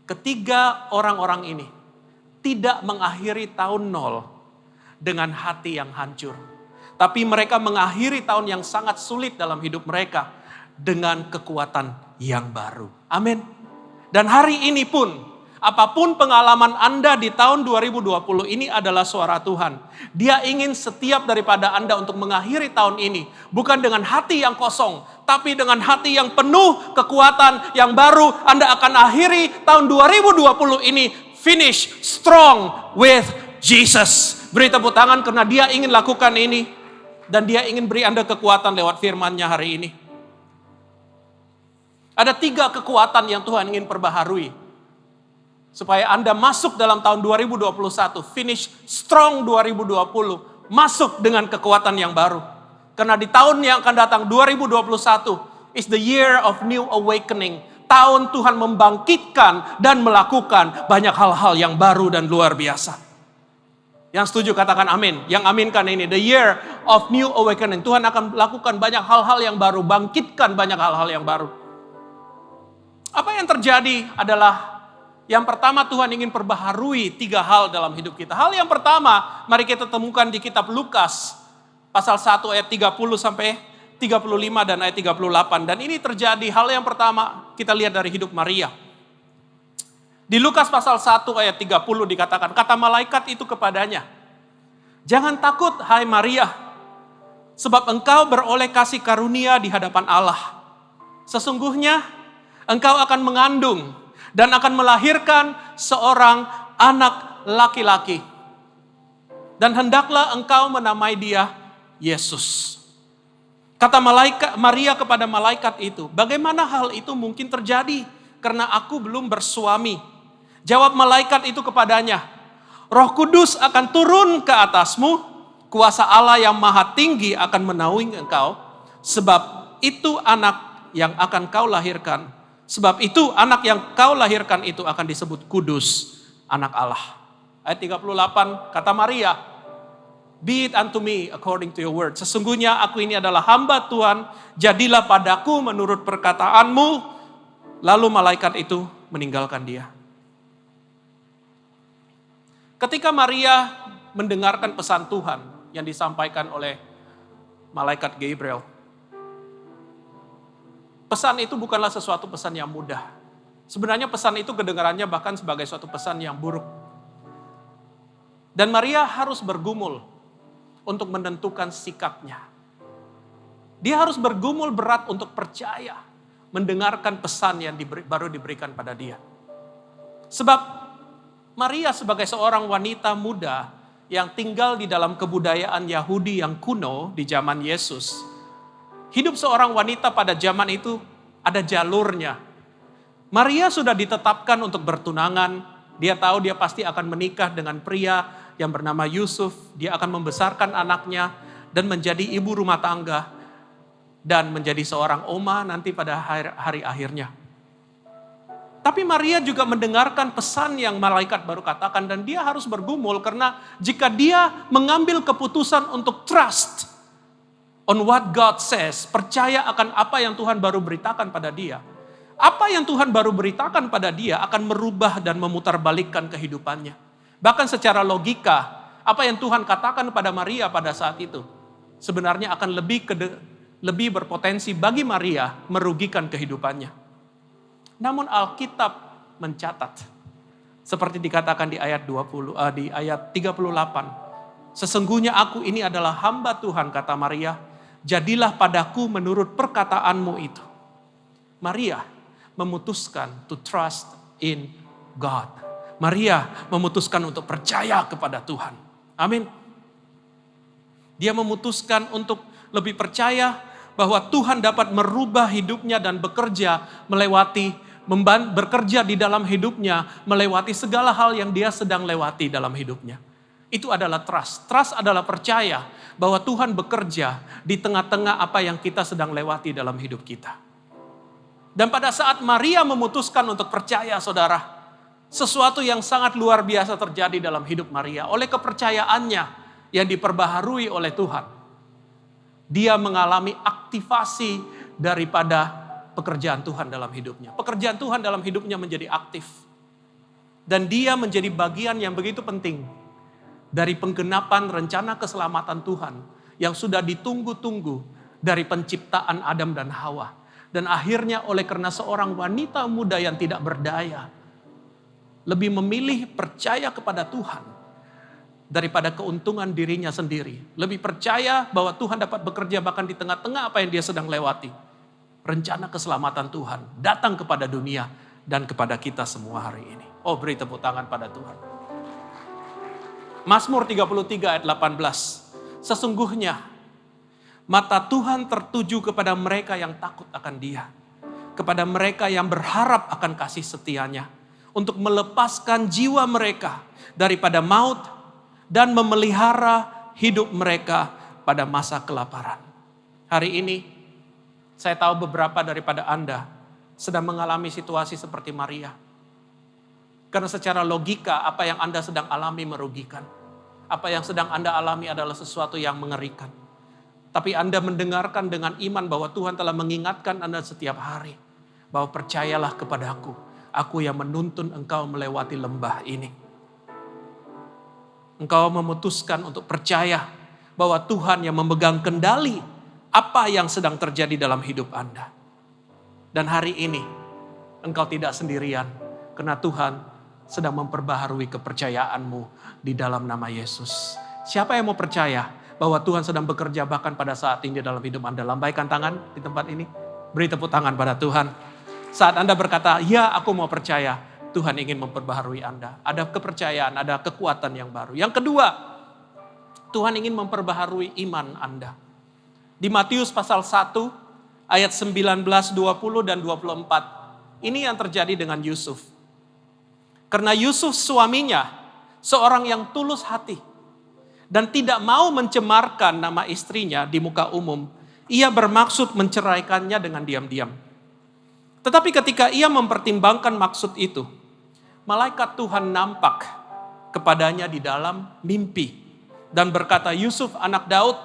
Ketiga orang-orang ini tidak mengakhiri tahun 0 dengan hati yang hancur. Tapi mereka mengakhiri tahun yang sangat sulit dalam hidup mereka dengan kekuatan yang baru. Amin. Dan hari ini pun, apapun pengalaman Anda di tahun 2020 ini adalah suara Tuhan. Dia ingin setiap daripada Anda untuk mengakhiri tahun ini. Bukan dengan hati yang kosong, tapi dengan hati yang penuh kekuatan yang baru. Anda akan akhiri tahun 2020 ini finish strong with Jesus. Beri tepuk tangan karena dia ingin lakukan ini. Dan dia ingin beri Anda kekuatan lewat firman-Nya hari ini. Ada 3 kekuatan yang Tuhan ingin perbaharui. Supaya Anda masuk dalam tahun 2021, finish strong 2020, masuk dengan kekuatan yang baru. Karena di tahun yang akan datang, 2021, is the year of new awakening. Tahun Tuhan membangkitkan dan melakukan banyak hal-hal yang baru dan luar biasa. Yang setuju katakan amin. Yang aminkan ini, the year of new awakening. Tuhan akan melakukan banyak hal-hal yang baru, bangkitkan banyak hal-hal yang baru. Apa yang terjadi adalah yang pertama Tuhan ingin perbaharui 3 hal dalam hidup kita. Hal yang pertama, mari kita temukan di kitab Lukas, pasal 1 ayat 30 sampai 35 dan ayat 38. Dan ini terjadi, hal yang pertama kita lihat dari hidup Maria. Di Lukas pasal 1 ayat 30 dikatakan, kata malaikat itu kepadanya, jangan takut hai Maria, sebab engkau beroleh kasih karunia di hadapan Allah. Sesungguhnya engkau akan mengandung dan akan melahirkan seorang anak laki-laki. Dan hendaklah engkau menamai dia Yesus. Kata malaikat Maria kepada malaikat itu, bagaimana hal itu mungkin terjadi? Karena aku belum bersuami. Jawab malaikat itu kepadanya, Roh Kudus akan turun ke atasmu, kuasa Allah yang maha tinggi akan menaungi engkau, sebab itu anak yang akan kau lahirkan. Sebab itu anak yang kau lahirkan itu akan disebut kudus, anak Allah. Ayat 38 kata Maria, be it unto me according to your word. Sesungguhnya aku ini adalah hamba Tuhan, jadilah padaku menurut perkataanmu. Lalu malaikat itu meninggalkan dia. Ketika Maria mendengarkan pesan Tuhan yang disampaikan oleh malaikat Gabriel, pesan itu bukanlah sesuatu pesan yang mudah. Sebenarnya pesan itu kedengarannya bahkan sebagai suatu pesan yang buruk. Dan Maria harus bergumul untuk menentukan sikapnya. Dia harus bergumul berat untuk percaya, mendengarkan pesan yang baru diberikan pada dia. Sebab Maria sebagai seorang wanita muda yang tinggal di dalam kebudayaan Yahudi yang kuno di zaman Yesus. Hidup seorang wanita pada zaman itu ada jalurnya. Maria sudah ditetapkan untuk bertunangan. Dia tahu dia pasti akan menikah dengan pria yang bernama Yusuf. Dia akan membesarkan anaknya dan menjadi ibu rumah tangga. Dan menjadi seorang oma nanti pada hari akhirnya. Tapi Maria juga mendengarkan pesan yang malaikat baru katakan. Dan dia harus bergumul karena jika dia mengambil keputusan untuk trust on what God says, percaya akan apa yang Tuhan baru beritakan pada dia. Apa yang Tuhan baru beritakan pada dia akan merubah dan memutarbalikkan kehidupannya. Bahkan secara logika, apa yang Tuhan katakan pada Maria pada saat itu, sebenarnya akan lebih berpotensi bagi Maria merugikan kehidupannya. Namun Alkitab mencatat, seperti dikatakan di ayat 38, sesungguhnya aku ini adalah hamba Tuhan, kata Maria, jadilah padaku menurut perkataanmu itu. Maria memutuskan to trust in God. Maria memutuskan untuk percaya kepada Tuhan. Amin. Dia memutuskan untuk lebih percaya bahwa Tuhan dapat merubah hidupnya dan bekerja di dalam hidupnya, melewati segala hal yang dia sedang lewati dalam hidupnya. Itu adalah trust. Trust adalah percaya bahwa Tuhan bekerja di tengah-tengah apa yang kita sedang lewati dalam hidup kita. Dan pada saat Maria memutuskan untuk percaya, saudara, sesuatu yang sangat luar biasa terjadi dalam hidup Maria. Oleh kepercayaannya yang diperbaharui oleh Tuhan. Dia mengalami aktivasi daripada pekerjaan Tuhan dalam hidupnya. Pekerjaan Tuhan dalam hidupnya menjadi aktif. Dan dia menjadi bagian yang begitu penting dari penggenapan rencana keselamatan Tuhan yang sudah ditunggu-tunggu dari penciptaan Adam dan Hawa. Dan akhirnya oleh karena seorang wanita muda yang tidak berdaya, lebih memilih percaya kepada Tuhan daripada keuntungan dirinya sendiri. Lebih percaya bahwa Tuhan dapat bekerja bahkan di tengah-tengah apa yang dia sedang lewati. Rencana keselamatan Tuhan datang kepada dunia dan kepada kita semua hari ini. Oh, beri tepuk tangan pada Tuhan. Mazmur 33 ayat 18. Sesungguhnya mata Tuhan tertuju kepada mereka yang takut akan Dia, kepada mereka yang berharap akan kasih setianya, untuk melepaskan jiwa mereka daripada maut dan memelihara hidup mereka pada masa kelaparan. Hari ini saya tahu beberapa daripada Anda sedang mengalami situasi seperti Maria. Karena secara logika apa yang Anda sedang alami merugikan. Apa yang sedang Anda alami adalah sesuatu yang mengerikan. Tapi Anda mendengarkan dengan iman bahwa Tuhan telah mengingatkan Anda setiap hari. Bahwa percayalah kepadaku. Aku yang menuntun engkau melewati lembah ini. Engkau memutuskan untuk percaya bahwa Tuhan yang memegang kendali apa yang sedang terjadi dalam hidup Anda. Dan hari ini engkau tidak sendirian karena Tuhan sedang memperbaharui kepercayaanmu di dalam nama Yesus. Siapa yang mau percaya bahwa Tuhan sedang bekerja bahkan pada saat ini dalam hidup Anda? Lambaikan tangan di tempat ini. Beri tepuk tangan pada Tuhan. Saat Anda berkata, ya aku mau percaya, Tuhan ingin memperbaharui Anda. Ada kepercayaan, ada kekuatan yang baru. Yang kedua, Tuhan ingin memperbaharui iman Anda. Di Matius pasal 1 ayat 19, 20 dan 24. Ini yang terjadi dengan Yusuf. Karena Yusuf suaminya seorang yang tulus hati dan tidak mau mencemarkan nama istrinya di muka umum. Ia bermaksud menceraikannya dengan diam-diam. Tetapi ketika ia mempertimbangkan maksud itu, malaikat Tuhan nampak kepadanya di dalam mimpi dan berkata, Yusuf anak Daud,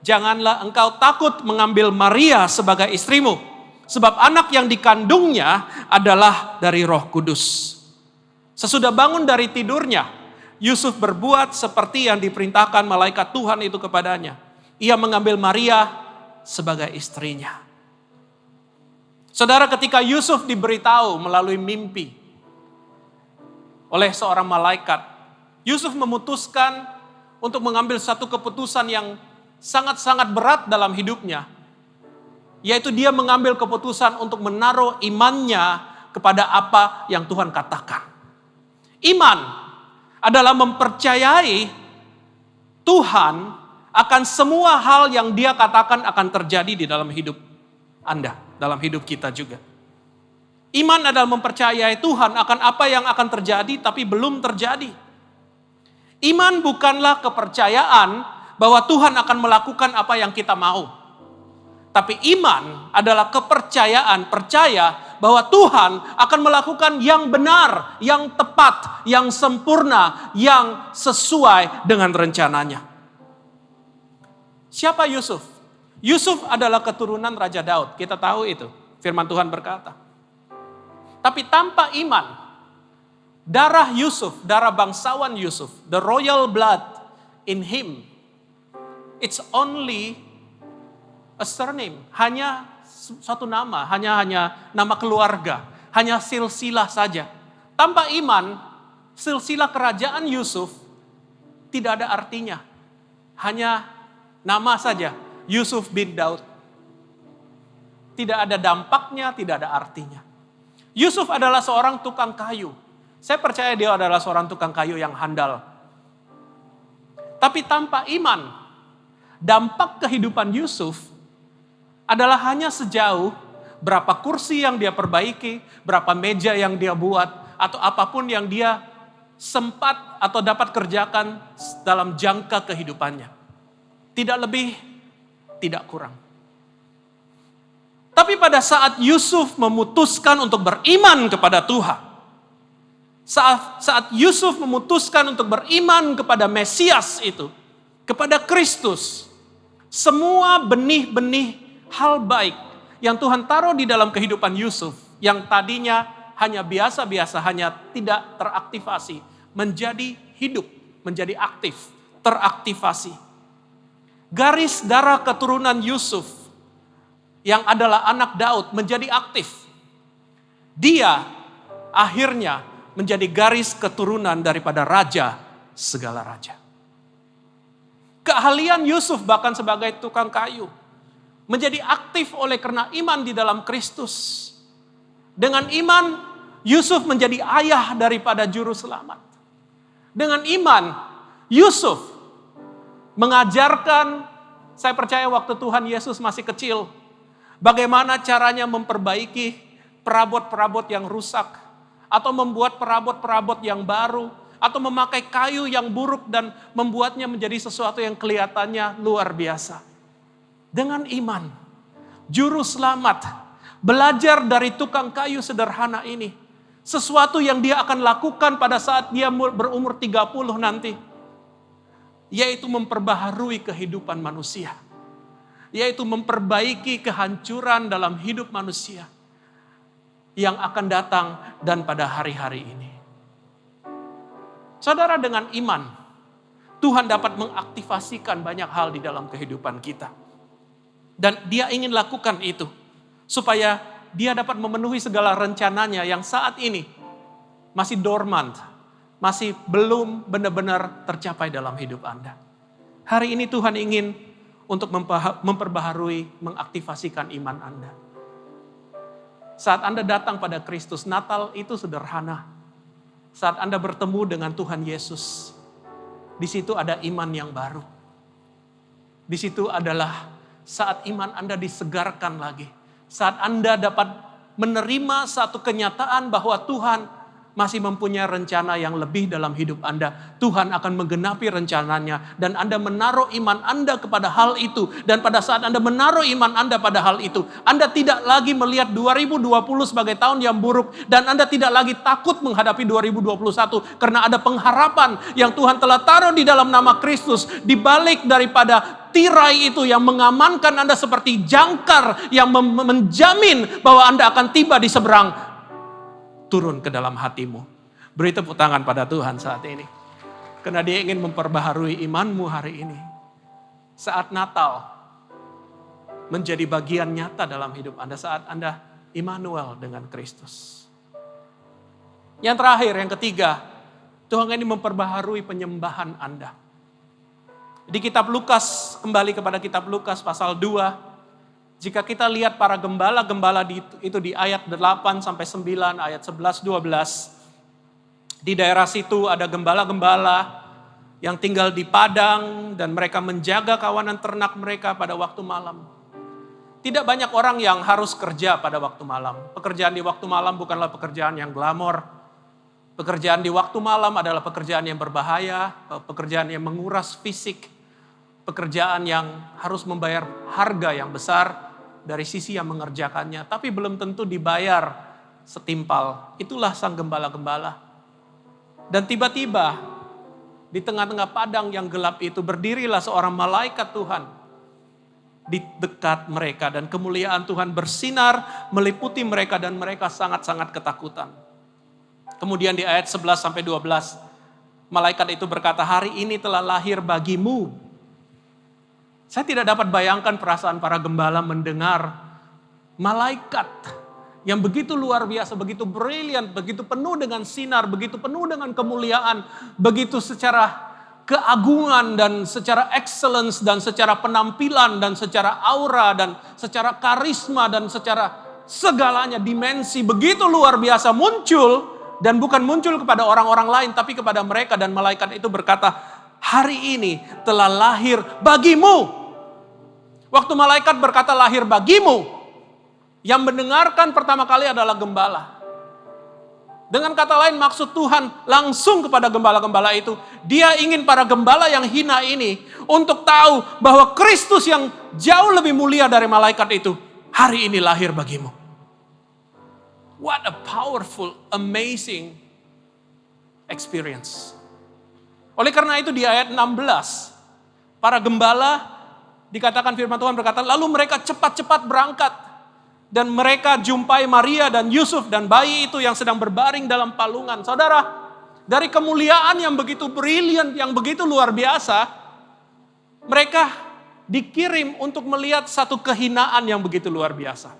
janganlah engkau takut mengambil Maria sebagai istrimu, sebab anak yang dikandungnya adalah dari Roh Kudus. Sesudah bangun dari tidurnya, Yusuf berbuat seperti yang diperintahkan malaikat Tuhan itu kepadanya. Ia mengambil Maria sebagai istrinya. Saudara, ketika Yusuf diberitahu melalui mimpi oleh seorang malaikat, Yusuf memutuskan untuk mengambil satu keputusan yang sangat-sangat berat dalam hidupnya. Yaitu dia mengambil keputusan untuk menaruh imannya kepada apa yang Tuhan katakan. Iman adalah mempercayai Tuhan akan semua hal yang Dia katakan akan terjadi di dalam hidup Anda, dalam hidup kita juga. Iman adalah mempercayai Tuhan akan apa yang akan terjadi tapi belum terjadi. Iman bukanlah kepercayaan bahwa Tuhan akan melakukan apa yang kita mau. Tapi iman adalah kepercayaan, percaya bahwa Tuhan akan melakukan yang benar, yang tepat, yang sempurna, yang sesuai dengan rencananya. Siapa Yusuf? Yusuf adalah keturunan Raja Daud, kita tahu itu. Firman Tuhan berkata. Tapi tanpa iman, darah Yusuf, darah bangsawan Yusuf, the royal blood in him, it's only a surname, hanya satu nama, hanya nama keluarga, hanya silsilah saja. Tanpa iman, silsilah kerajaan Yusuf tidak ada artinya. Hanya nama saja, Yusuf bin Daud. Tidak ada dampaknya, tidak ada artinya. Yusuf adalah seorang tukang kayu. Saya percaya dia adalah seorang tukang kayu yang handal. Tapi tanpa iman, dampak kehidupan Yusuf adalah hanya sejauh berapa kursi yang dia perbaiki, berapa meja yang dia buat, atau apapun yang dia sempat atau dapat kerjakan dalam jangka kehidupannya. Tidak lebih, tidak kurang. Tapi pada saat Yusuf memutuskan untuk beriman kepada Tuhan, saat Yusuf memutuskan untuk beriman kepada Mesias itu, kepada Kristus, semua benih-benih hal baik yang Tuhan taruh di dalam kehidupan Yusuf, yang tadinya hanya biasa-biasa, hanya tidak teraktivasi, menjadi hidup, menjadi aktif, teraktivasi. garis darah keturunan Yusuf yang adalah anak Daud menjadi aktif. Dia akhirnya menjadi garis keturunan daripada raja segala raja. Keahlian Yusuf bahkan sebagai tukang kayu menjadi aktif oleh karena iman di dalam Kristus. Dengan iman, Yusuf menjadi ayah daripada juru selamat. Dengan iman, Yusuf mengajarkan, saya percaya waktu Tuhan Yesus masih kecil, bagaimana caranya memperbaiki perabot-perabot yang rusak, atau membuat perabot-perabot yang baru, atau memakai kayu yang buruk dan membuatnya menjadi sesuatu yang kelihatannya luar biasa. Dengan iman, juru selamat belajar dari tukang kayu sederhana ini. Sesuatu yang dia akan lakukan pada saat dia berumur 30 nanti. Yaitu memperbaharui kehidupan manusia. Yaitu memperbaiki kehancuran dalam hidup manusia. Yang akan datang dan pada hari-hari ini. Saudara, dengan iman, Tuhan dapat mengaktifasikan banyak hal di dalam kehidupan kita. Dan dia ingin lakukan itu. Supaya dia dapat memenuhi segala rencananya yang saat ini masih dormant. Masih belum benar-benar tercapai dalam hidup Anda. Hari ini Tuhan ingin untuk memperbaharui, mengaktifasikan iman Anda. Saat Anda datang pada Kristus, Natal itu sederhana. Saat Anda bertemu dengan Tuhan Yesus, di situ ada iman yang baru. Di situ adalah saat iman Anda disegarkan lagi. Saat Anda dapat menerima satu kenyataan bahwa Tuhan masih mempunyai rencana yang lebih dalam hidup Anda. Tuhan akan menggenapi rencananya. Dan Anda menaruh iman Anda kepada hal itu. Dan pada saat Anda menaruh iman Anda pada hal itu, Anda tidak lagi melihat 2020 sebagai tahun yang buruk. Dan Anda tidak lagi takut menghadapi 2021. Karena ada pengharapan yang Tuhan telah taruh di dalam nama Kristus. Di balik daripada tirai itu yang mengamankan Anda seperti jangkar yang menjamin bahwa Anda akan tiba di seberang. Turun ke dalam hatimu. Beri tepuk tangan pada Tuhan saat ini. Karena dia ingin memperbaharui imanmu hari ini. Saat Natal menjadi bagian nyata dalam hidup Anda. Saat Anda Immanuel dengan Kristus. Yang terakhir, yang ketiga. Tuhan ingin memperbaharui penyembahan Anda. Di kitab Lukas, kembali kepada kitab Lukas pasal 2. Jika kita lihat para gembala-gembala itu di ayat 8 sampai 9, ayat 11, 12. Di daerah situ ada gembala-gembala yang tinggal di padang dan mereka menjaga kawanan ternak mereka pada waktu malam. Tidak banyak orang yang harus kerja pada waktu malam. Pekerjaan di waktu malam bukanlah pekerjaan yang glamor. Pekerjaan di waktu malam adalah pekerjaan yang berbahaya, pekerjaan yang menguras fisik, pekerjaan yang harus membayar harga yang besar dari sisi yang mengerjakannya, tapi belum tentu dibayar setimpal. Itulah sang gembala-gembala. Dan tiba-tiba di tengah-tengah padang yang gelap itu berdirilah seorang malaikat Tuhan di dekat mereka dan kemuliaan Tuhan bersinar meliputi mereka dan mereka sangat-sangat ketakutan. Kemudian di ayat 11 sampai 12 malaikat itu berkata, "Hari ini telah lahir bagimu." Saya tidak dapat bayangkan perasaan para gembala mendengar malaikat yang begitu luar biasa, begitu brilian, begitu penuh dengan sinar, begitu penuh dengan kemuliaan, begitu secara keagungan dan secara excellence dan secara penampilan dan secara aura dan secara karisma dan secara segalanya dimensi begitu luar biasa muncul dan bukan muncul kepada orang-orang lain tapi kepada mereka dan malaikat itu berkata, "Hari ini telah lahir bagimu." Waktu malaikat berkata lahir bagimu, yang mendengarkan pertama kali adalah gembala. Dengan kata lain maksud Tuhan langsung kepada gembala-gembala itu. Dia ingin para gembala yang hina ini untuk tahu bahwa Kristus yang jauh lebih mulia dari malaikat itu hari ini lahir bagimu. What a powerful, amazing experience. Oleh karena itu di ayat 16, para gembala dikatakan firman Tuhan berkata, lalu mereka cepat-cepat berangkat. Dan mereka jumpai Maria dan Yusuf dan bayi itu yang sedang berbaring dalam palungan. Saudara, dari kemuliaan yang begitu brilian, yang begitu luar biasa, mereka dikirim untuk melihat satu kehinaan yang begitu luar biasa.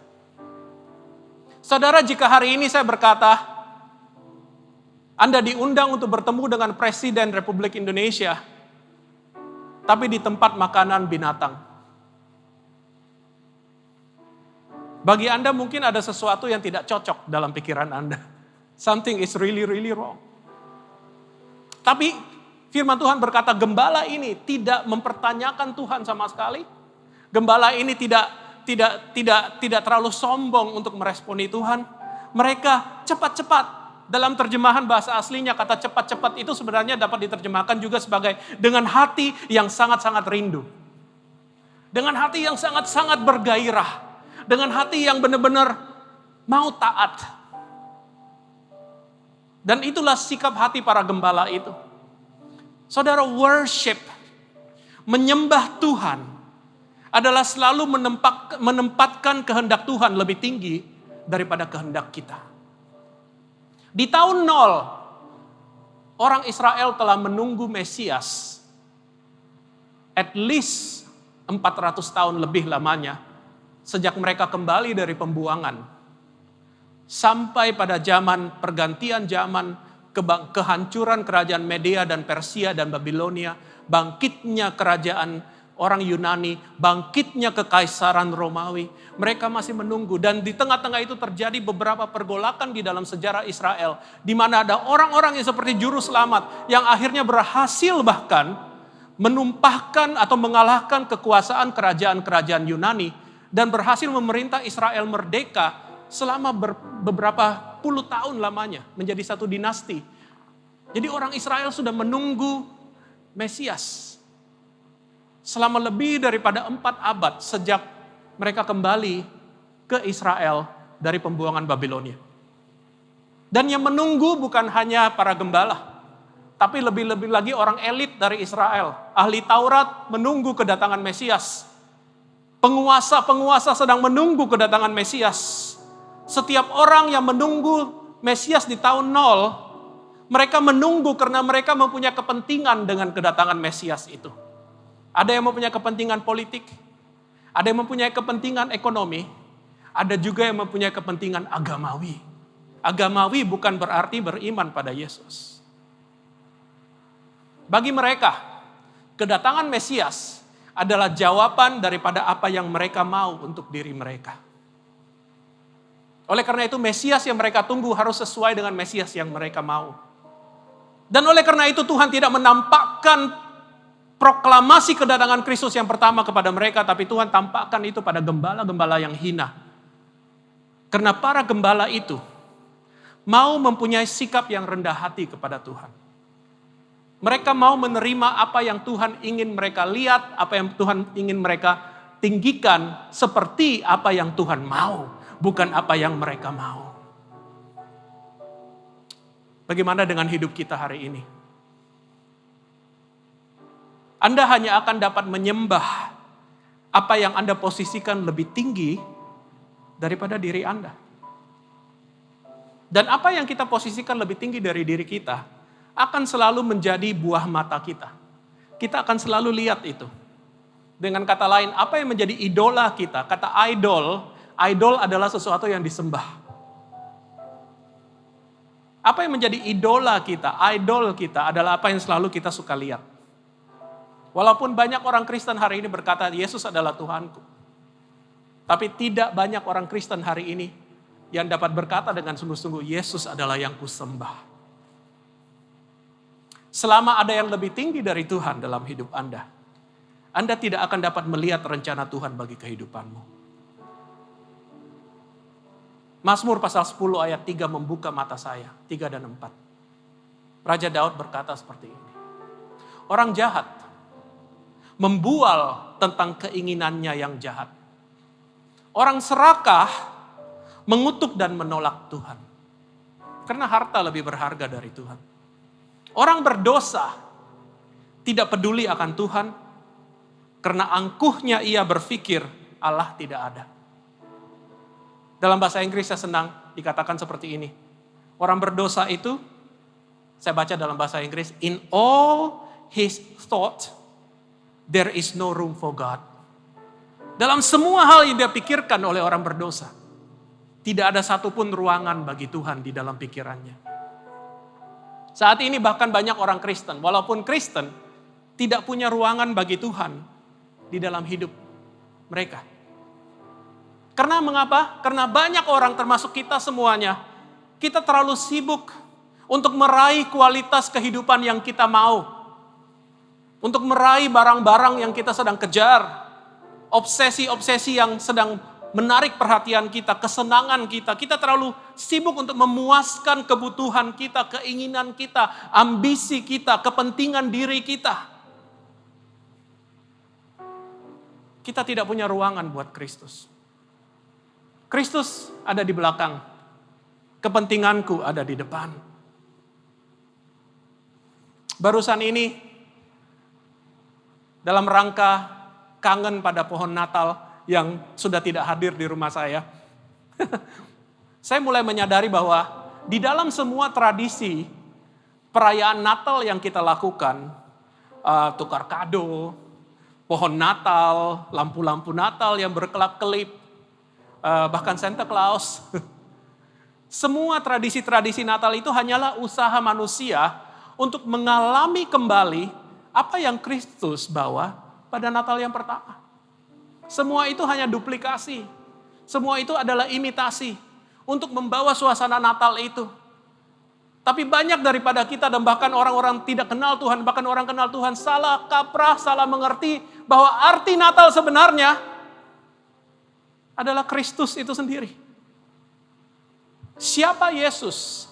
Saudara, jika hari ini saya berkata, Anda diundang untuk bertemu dengan Presiden Republik Indonesia, tapi di tempat makanan binatang. Bagi Anda mungkin ada sesuatu yang tidak cocok dalam pikiran Anda. Something is really, really wrong. Tapi firman Tuhan berkata, gembala ini tidak mempertanyakan Tuhan sama sekali. Gembala ini tidak terlalu sombong untuk meresponi Tuhan. Mereka cepat-cepat. Dalam terjemahan bahasa aslinya, kata cepat-cepat itu sebenarnya dapat diterjemahkan juga sebagai dengan hati yang sangat-sangat rindu. Dengan hati yang sangat-sangat bergairah. Dengan hati yang benar-benar mau taat. Dan itulah sikap hati para gembala itu. Saudara, worship, menyembah Tuhan adalah selalu menempatkan kehendak Tuhan lebih tinggi daripada kehendak kita. Di tahun 0, orang Israel telah menunggu Mesias at least 400 tahun lebih lamanya sejak mereka kembali dari pembuangan. Sampai pada zaman pergantian zaman, kehancuran kerajaan Media dan Persia dan Babilonia, bangkitnya kerajaan orang Yunani, bangkitnya kekaisaran Romawi. Mereka masih menunggu, dan di tengah-tengah itu terjadi beberapa pergolakan di dalam sejarah Israel, di mana ada orang-orang yang seperti juru selamat yang akhirnya berhasil bahkan menumpahkan atau mengalahkan kekuasaan kerajaan-kerajaan Yunani dan berhasil memerintah Israel merdeka selama beberapa puluh tahun lamanya, menjadi satu dinasti. Jadi orang Israel sudah menunggu Mesias selama lebih daripada 4 abad sejak mereka kembali ke Israel dari pembuangan Babilonia. Dan yang menunggu bukan hanya para gembala, tapi lebih-lebih lagi orang elit dari Israel. Ahli Taurat menunggu kedatangan Mesias. Penguasa-penguasa sedang menunggu kedatangan Mesias. Setiap orang yang menunggu Mesias di tahun 0, mereka menunggu karena mereka mempunyai kepentingan dengan kedatangan Mesias itu. Ada yang mempunyai kepentingan politik, ada yang mempunyai kepentingan ekonomi, ada juga yang mempunyai kepentingan agamawi. Agamawi bukan berarti beriman pada Yesus. Bagi mereka, kedatangan Mesias adalah jawaban daripada apa yang mereka mau untuk diri mereka. Oleh karena itu Mesias yang mereka tunggu harus sesuai dengan Mesias yang mereka mau. Dan oleh karena itu Tuhan tidak menampakkan proklamasi kedatangan Kristus yang pertama kepada mereka, tapi Tuhan tampakkan itu pada gembala-gembala yang hina. Karena para gembala itu mau mempunyai sikap yang rendah hati kepada Tuhan. Mereka mau menerima apa yang Tuhan ingin mereka lihat, apa yang Tuhan ingin mereka tinggikan, seperti apa yang Tuhan mau. Bukan apa yang mereka mau. Bagaimana dengan hidup kita hari ini? Anda hanya akan dapat menyembah apa yang Anda posisikan lebih tinggi daripada diri Anda. Dan apa yang kita posisikan lebih tinggi dari diri kita akan selalu menjadi buah mata kita. Kita akan selalu lihat itu. Dengan kata lain, apa yang menjadi idola kita? Kata idol adalah sesuatu yang disembah. Apa yang menjadi idola kita, idol kita adalah apa yang selalu kita suka lihat. Walaupun banyak orang Kristen hari ini berkata, Yesus adalah Tuhanku. Tapi tidak banyak orang Kristen hari ini yang dapat berkata dengan sungguh-sungguh, Yesus adalah yang kusembah. Selama ada yang lebih tinggi dari Tuhan dalam hidup Anda tidak akan dapat melihat rencana Tuhan bagi kehidupanmu. Mazmur pasal 10 ayat 3 membuka mata saya, 3 dan 4. Raja Daud berkata seperti ini. Orang jahat membual tentang keinginannya yang jahat. Orang serakah mengutuk dan menolak Tuhan. Karena harta lebih berharga dari Tuhan. Orang berdosa tidak peduli akan Tuhan. Karena angkuhnya ia berpikir Allah tidak ada. Dalam bahasa Inggris saya senang dikatakan seperti ini. Orang berdosa itu, saya baca dalam bahasa Inggris, in all his thought, there is no room for God. Dalam semua hal yang dia pikirkan oleh orang berdosa, tidak ada satupun ruangan bagi Tuhan di dalam pikirannya. Saat ini bahkan banyak orang Kristen, walaupun Kristen, tidak punya ruangan bagi Tuhan di dalam hidup mereka. Karena mengapa? Karena banyak orang termasuk kita semuanya, kita terlalu sibuk untuk meraih kualitas kehidupan yang kita mau. Untuk meraih barang-barang yang kita sedang kejar. Obsesi-obsesi yang sedang menarik perhatian kita, kesenangan kita. Kita terlalu sibuk untuk memuaskan kebutuhan kita, keinginan kita, ambisi kita, kepentingan diri kita. Kita tidak punya ruangan buat Kristus. Kristus ada di belakang. Kepentinganku ada di depan. Barusan ini, dalam rangka kangen pada pohon Natal yang sudah tidak hadir di rumah saya. Saya mulai menyadari bahwa di dalam semua tradisi perayaan Natal yang kita lakukan, tukar kado, pohon Natal, lampu-lampu Natal yang berkelap-kelip, bahkan Santa Claus. Semua tradisi-tradisi Natal itu hanyalah usaha manusia untuk mengalami kembali apa yang Kristus bawa pada Natal yang pertama. Semua itu hanya duplikasi. Semua itu adalah imitasi untuk membawa suasana Natal itu. Tapi banyak daripada kita dan bahkan orang-orang tidak kenal Tuhan, bahkan orang kenal Tuhan salah kaprah, salah mengerti bahwa arti Natal sebenarnya adalah Kristus itu sendiri. Siapa Yesus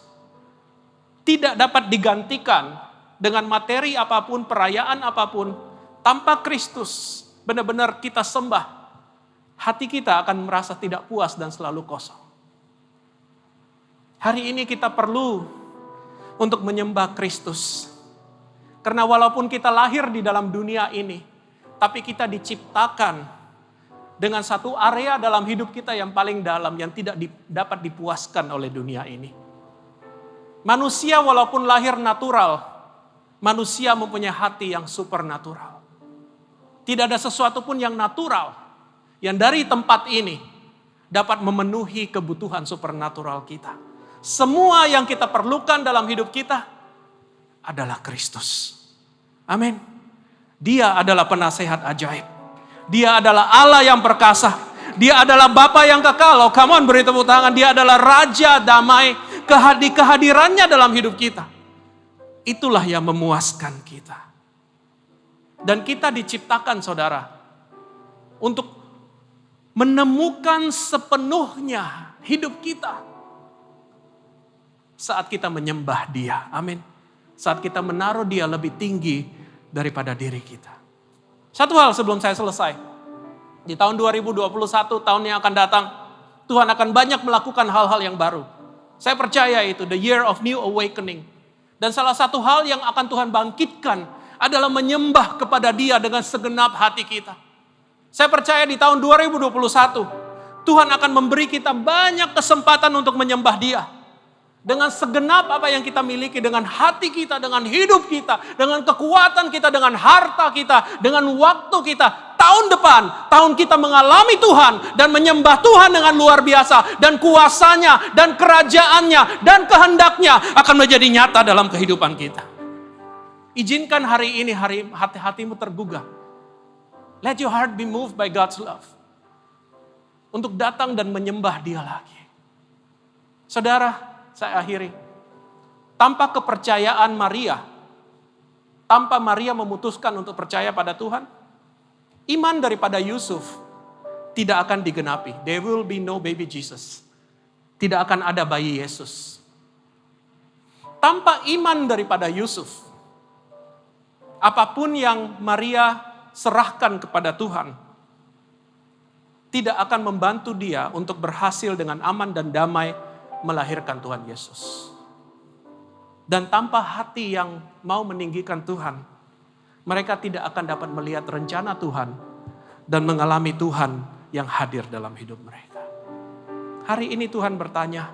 tidak dapat digantikan dengan materi apapun, perayaan apapun. Tanpa Kristus, benar-benar kita sembah, hati kita akan merasa tidak puas dan selalu kosong. Hari ini kita perlu untuk menyembah Kristus. Karena walaupun kita lahir di dalam dunia ini, tapi kita diciptakan dengan satu area dalam hidup kita yang paling dalam, yang tidak dapat dipuaskan oleh dunia ini. Manusia walaupun lahir natural, manusia mempunyai hati yang supernatural. Tidak ada sesuatu pun yang natural, yang dari tempat ini dapat memenuhi kebutuhan supernatural kita. Semua yang kita perlukan dalam hidup kita adalah Kristus. Amin. Dia adalah penasehat ajaib. Dia adalah Allah yang perkasa. Dia adalah Bapa yang kekal. Oh, come on, beri tepuk tangan. Dia adalah Raja damai. Kehadirannya dalam hidup kita. Itulah yang memuaskan kita. Dan kita diciptakan, saudara, untuk menemukan sepenuhnya hidup kita saat kita menyembah Dia. Amin. Saat kita menaruh Dia lebih tinggi daripada diri kita. Satu hal sebelum saya selesai. Di tahun 2021, tahun yang akan datang, Tuhan akan banyak melakukan hal-hal yang baru. Saya percaya itu, the year of new awakening. Dan salah satu hal yang akan Tuhan bangkitkan adalah menyembah kepada Dia dengan segenap hati kita. Saya percaya di tahun 2021, Tuhan akan memberi kita banyak kesempatan untuk menyembah Dia. Dengan segenap apa yang kita miliki, dengan hati kita, dengan hidup kita, dengan kekuatan kita, dengan harta kita, dengan waktu kita. Tahun depan, tahun kita mengalami Tuhan dan menyembah Tuhan dengan luar biasa. Dan kuasanya, dan kerajaannya, dan kehendaknya akan menjadi nyata dalam kehidupan kita. Izinkan hari ini hati-hatimu tergugah. Let your heart be moved by God's love. Untuk datang dan menyembah Dia lagi. Saudara, saya akhiri. Tanpa kepercayaan Maria, tanpa Maria memutuskan untuk percaya pada Tuhan, iman daripada Yusuf tidak akan digenapi. There will be no baby Jesus. Tidak akan ada bayi Yesus. Tanpa iman daripada Yusuf, apapun yang Maria serahkan kepada Tuhan, tidak akan membantu dia untuk berhasil dengan aman dan damai melahirkan Tuhan Yesus. Dan tanpa hati yang mau meninggikan Tuhan, mereka tidak akan dapat melihat rencana Tuhan dan mengalami Tuhan yang hadir dalam hidup mereka. Hari ini Tuhan bertanya,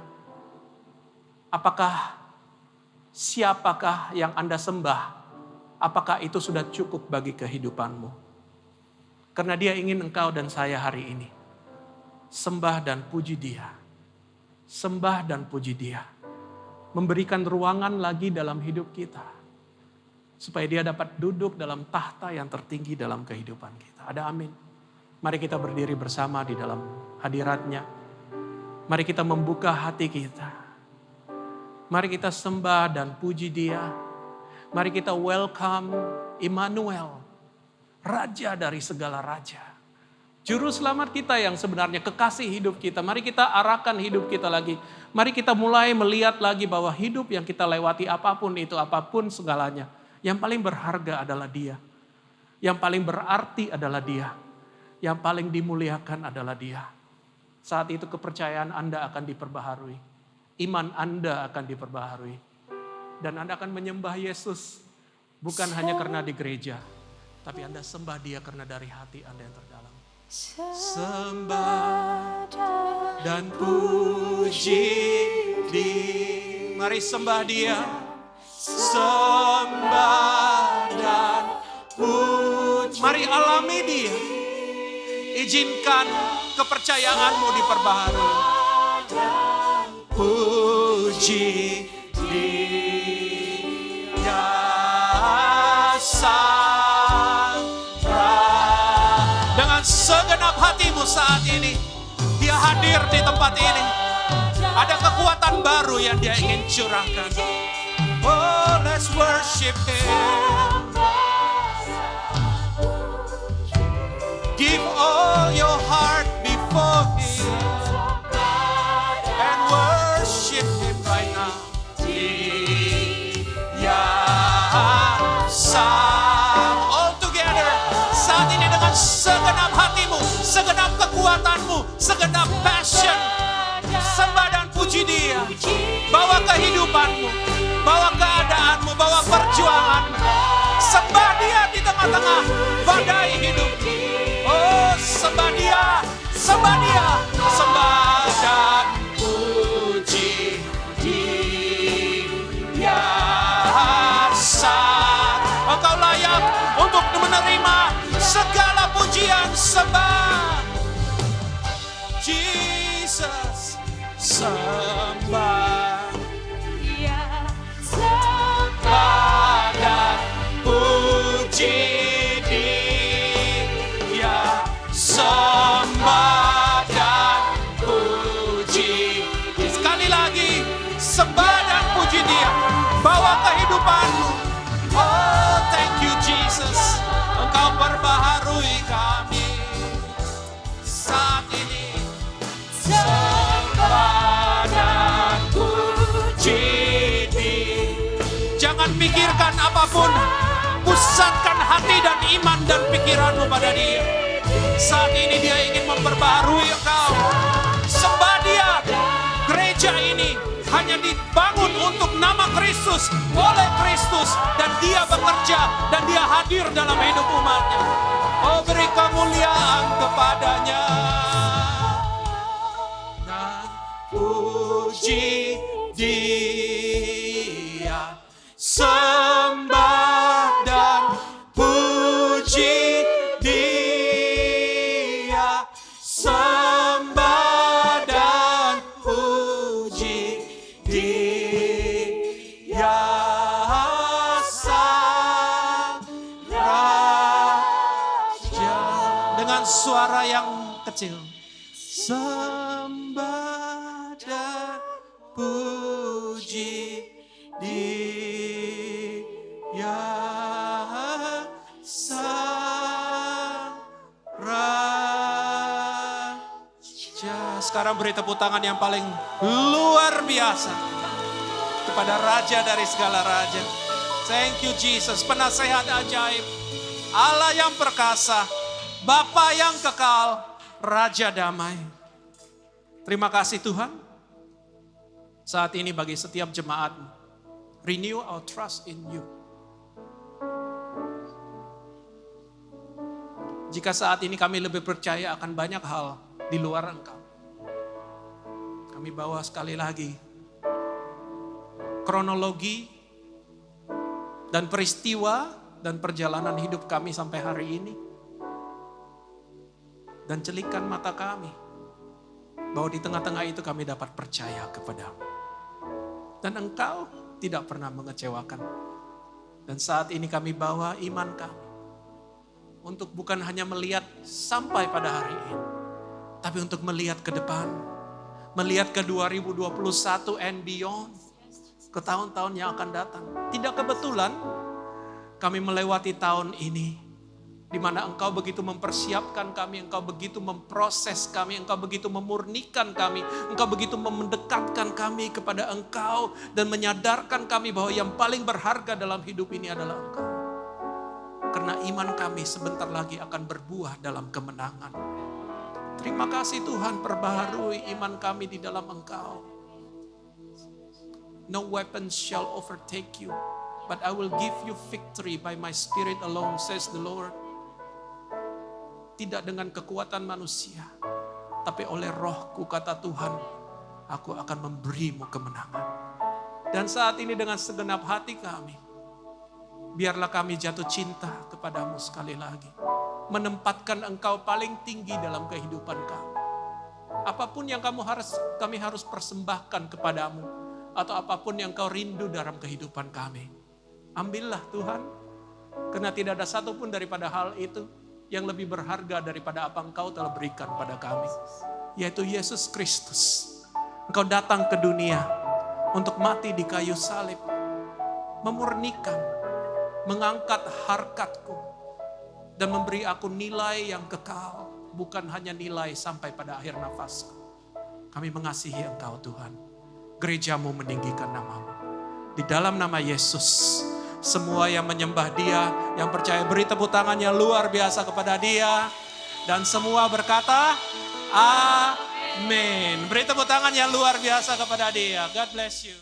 apakah siapakah yang Anda sembah? Apakah itu sudah cukup bagi kehidupanmu? Karena Dia ingin engkau dan saya hari ini sembah dan puji Dia. Sembah dan puji Dia. Memberikan ruangan lagi dalam hidup kita. Supaya Dia dapat duduk dalam tahta yang tertinggi dalam kehidupan kita. Ada amin. Mari kita berdiri bersama di dalam hadirat-Nya. Mari kita membuka hati kita. Mari kita sembah dan puji Dia. Mari kita welcome Immanuel. Raja dari segala raja. Juru selamat kita yang sebenarnya kekasih hidup kita. Mari kita arahkan hidup kita lagi. Mari kita mulai melihat lagi bahwa hidup yang kita lewati apapun itu, apapun segalanya. Yang paling berharga adalah Dia. Yang paling berarti adalah Dia. Yang paling dimuliakan adalah Dia. Saat itu kepercayaan Anda akan diperbaharui. Iman Anda akan diperbaharui. Dan Anda akan menyembah Yesus. Bukan hanya karena di gereja. Tapi Anda sembah Dia karena dari hati Anda yang terdalam. Sembah dan puji Dia. Mari sembah Dia. Sembah dan puji. Mari alami Dia. Izinkan kepercayaanmu diperbaharui. Puji Dia. Dengan segenap hatimu saat ini, Dia hadir di tempat ini. Ada kekuatan baru yang Dia ingin curahkan. Oh, let's worship Him. Give all your heart before Him and worship Him right now. All together saat ini dengan segenap hatimu, segenap kekuatanmu, segenap passion, sembah dan puji Dia. Bawa kehidupanmu, bawa keadaanmu, bawa perjuanganmu. Sembah Dia di tengah-tengah badai hidup. Oh, sembah Dia, sembah Dia, sembah dan puji Dia. Engkau layak untuk menerima segala pujian sembah. Jesus, sembah. Sembah dan puji Dia. Sembah dan puji. Sekali lagi, sembah dan puji Dia. Bawa kehidupanmu. Oh, thank you Jesus. Engkau perbaharui kami saat ini. Sembah dan puji Dia. Jangan pikirkan apapun. Pusatkan hati dan iman dan pikiranmu pada Dia. Saat ini Dia ingin memperbaharui engkau. Sembah Dia. Gereja ini hanya dibangun untuk nama Kristus, oleh Kristus, dan Dia bekerja, dan Dia hadir dalam hidup umatnya. Oh, beri kemuliaan kepadanya. Dan puji Dia. Sembah dan puji Dia. Sembah dan puji Dia. Sang Raja. Dengan suara yang kecil. Sembah dan puji Dia. Sang Raja. Sekarang beri tepuk tangan yang paling luar biasa kepada Raja dari segala Raja. Thank you Jesus, penasehat ajaib, Allah yang perkasa, Bapa yang kekal, Raja damai. Terima kasih Tuhan. Saat ini bagi setiap jemaat, renew our trust in you. Jika saat ini kami lebih percaya akan banyak hal di luar Engkau, kami bawa sekali lagi kronologi dan peristiwa dan perjalanan hidup kami sampai hari ini. dan celikan mata kami, bahwa di tengah-tengah itu kami dapat percaya kepadamu. Dan Engkau tidak pernah mengecewakan. Dan saat ini kami bawa iman kami untuk bukan hanya melihat sampai pada hari ini, tapi untuk melihat ke depan, melihat ke 2021 and beyond, ke tahun-tahun yang akan datang. Tidak kebetulan kami melewati tahun ini, di mana Engkau begitu mempersiapkan kami, Engkau begitu memproses kami, Engkau begitu memurnikan kami, Engkau begitu mendekatkan kami kepada Engkau, dan menyadarkan kami bahwa yang paling berharga dalam hidup ini adalah Engkau. Karena iman kami sebentar lagi akan berbuah dalam kemenangan. Terima kasih Tuhan, perbaharui iman kami di dalam Engkau. No weapon shall overtake you, but I will give you victory by my spirit alone, says the Lord. Tidak dengan kekuatan manusia, tapi oleh Rohku, kata Tuhan, aku akan memberimu kemenangan. Dan saat ini dengan segenap hati kami, biarlah kami jatuh cinta kepadamu sekali lagi. Menempatkan Engkau paling tinggi dalam kehidupan kami. Apapun yang kami harus persembahkan kepadamu, atau apapun yang Kau rindu dalam kehidupan kami, ambillah Tuhan. Karena tidak ada satupun daripada hal itu yang lebih berharga daripada apa Engkau telah berikan pada kami, yaitu Yesus Kristus. Engkau datang ke dunia untuk mati di kayu salib, memurnikan, mengangkat harkatku, dan memberi aku nilai yang kekal, bukan hanya nilai sampai pada akhir nafasku. Kami mengasihi Engkau Tuhan. Gerejamu meninggikan namamu. Di dalam nama Yesus, semua yang menyembah Dia, yang percaya, beri tepuk tangan yang luar biasa kepada Dia. Dan semua berkata, amin. Beri tepuk tangan yang luar biasa kepada Dia. God bless you.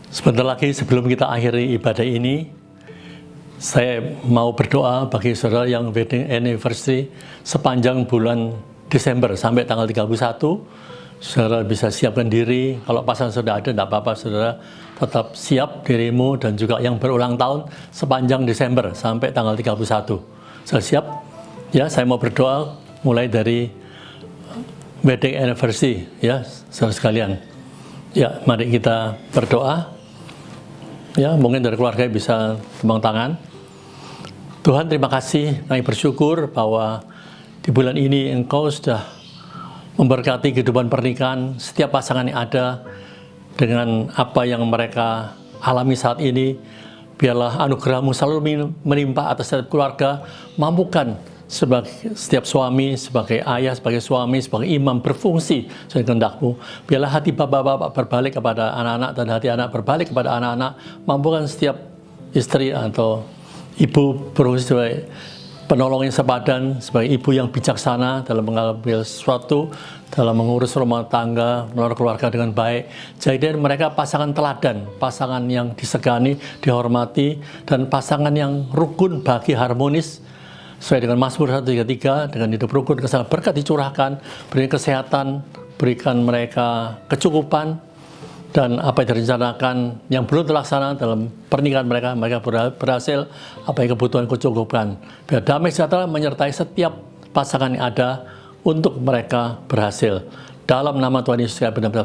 Sebentar lagi sebelum kita akhiri ibadah ini, saya mau berdoa bagi saudara yang wedding anniversary sepanjang bulan Desember sampai tanggal 31. Saudara bisa siapkan diri, kalau pasangan sudah ada, tidak apa-apa, saudara tetap siap dirimu, dan juga yang berulang tahun sepanjang Desember sampai tanggal 31. Sudah siap? Ya, saya mau berdoa mulai dari wedding anniversary, ya, saudara sekalian. Ya, mari kita berdoa. Ya, mungkin dari keluarga bisa tepuk tangan. Tuhan, terima kasih, kami bersyukur bahwa di bulan ini Engkau sudah memberkati kehidupan pernikahan setiap pasangan yang ada dengan apa yang mereka alami saat ini. Biarlah anugerah-Mu selalu menimpa atas setiap keluarga, mampukan sebagai setiap suami, sebagai ayah, sebagai suami, sebagai imam berfungsi sesuai kehendak-Mu. Biarlah hati bapak-bapak berbalik kepada anak-anak, dan hati anak berbalik kepada anak-anak. Mampukan setiap istri atau ibu berfungsi sebagai penolong yang sepadan, sebagai ibu yang bijaksana dalam mengambil sesuatu, dalam mengurus rumah tangga, mengelola keluarga dengan baik. Jadi mereka pasangan teladan, pasangan yang disegani, dihormati, dan pasangan yang rukun, bahagia, harmonis, sesuai dengan Mazmur 133, dengan hidup rukun, kesalahan berkat dicurahkan, berikan kesehatan, berikan mereka kecukupan, dan apa yang direncanakan yang belum terlaksana dalam pernikahan mereka, mereka berhasil, apa yang kebutuhan kecukupan. Biar damai sejahtera menyertai setiap pasangan yang ada untuk mereka berhasil. Dalam nama Tuhan Yesus, kami benar-benar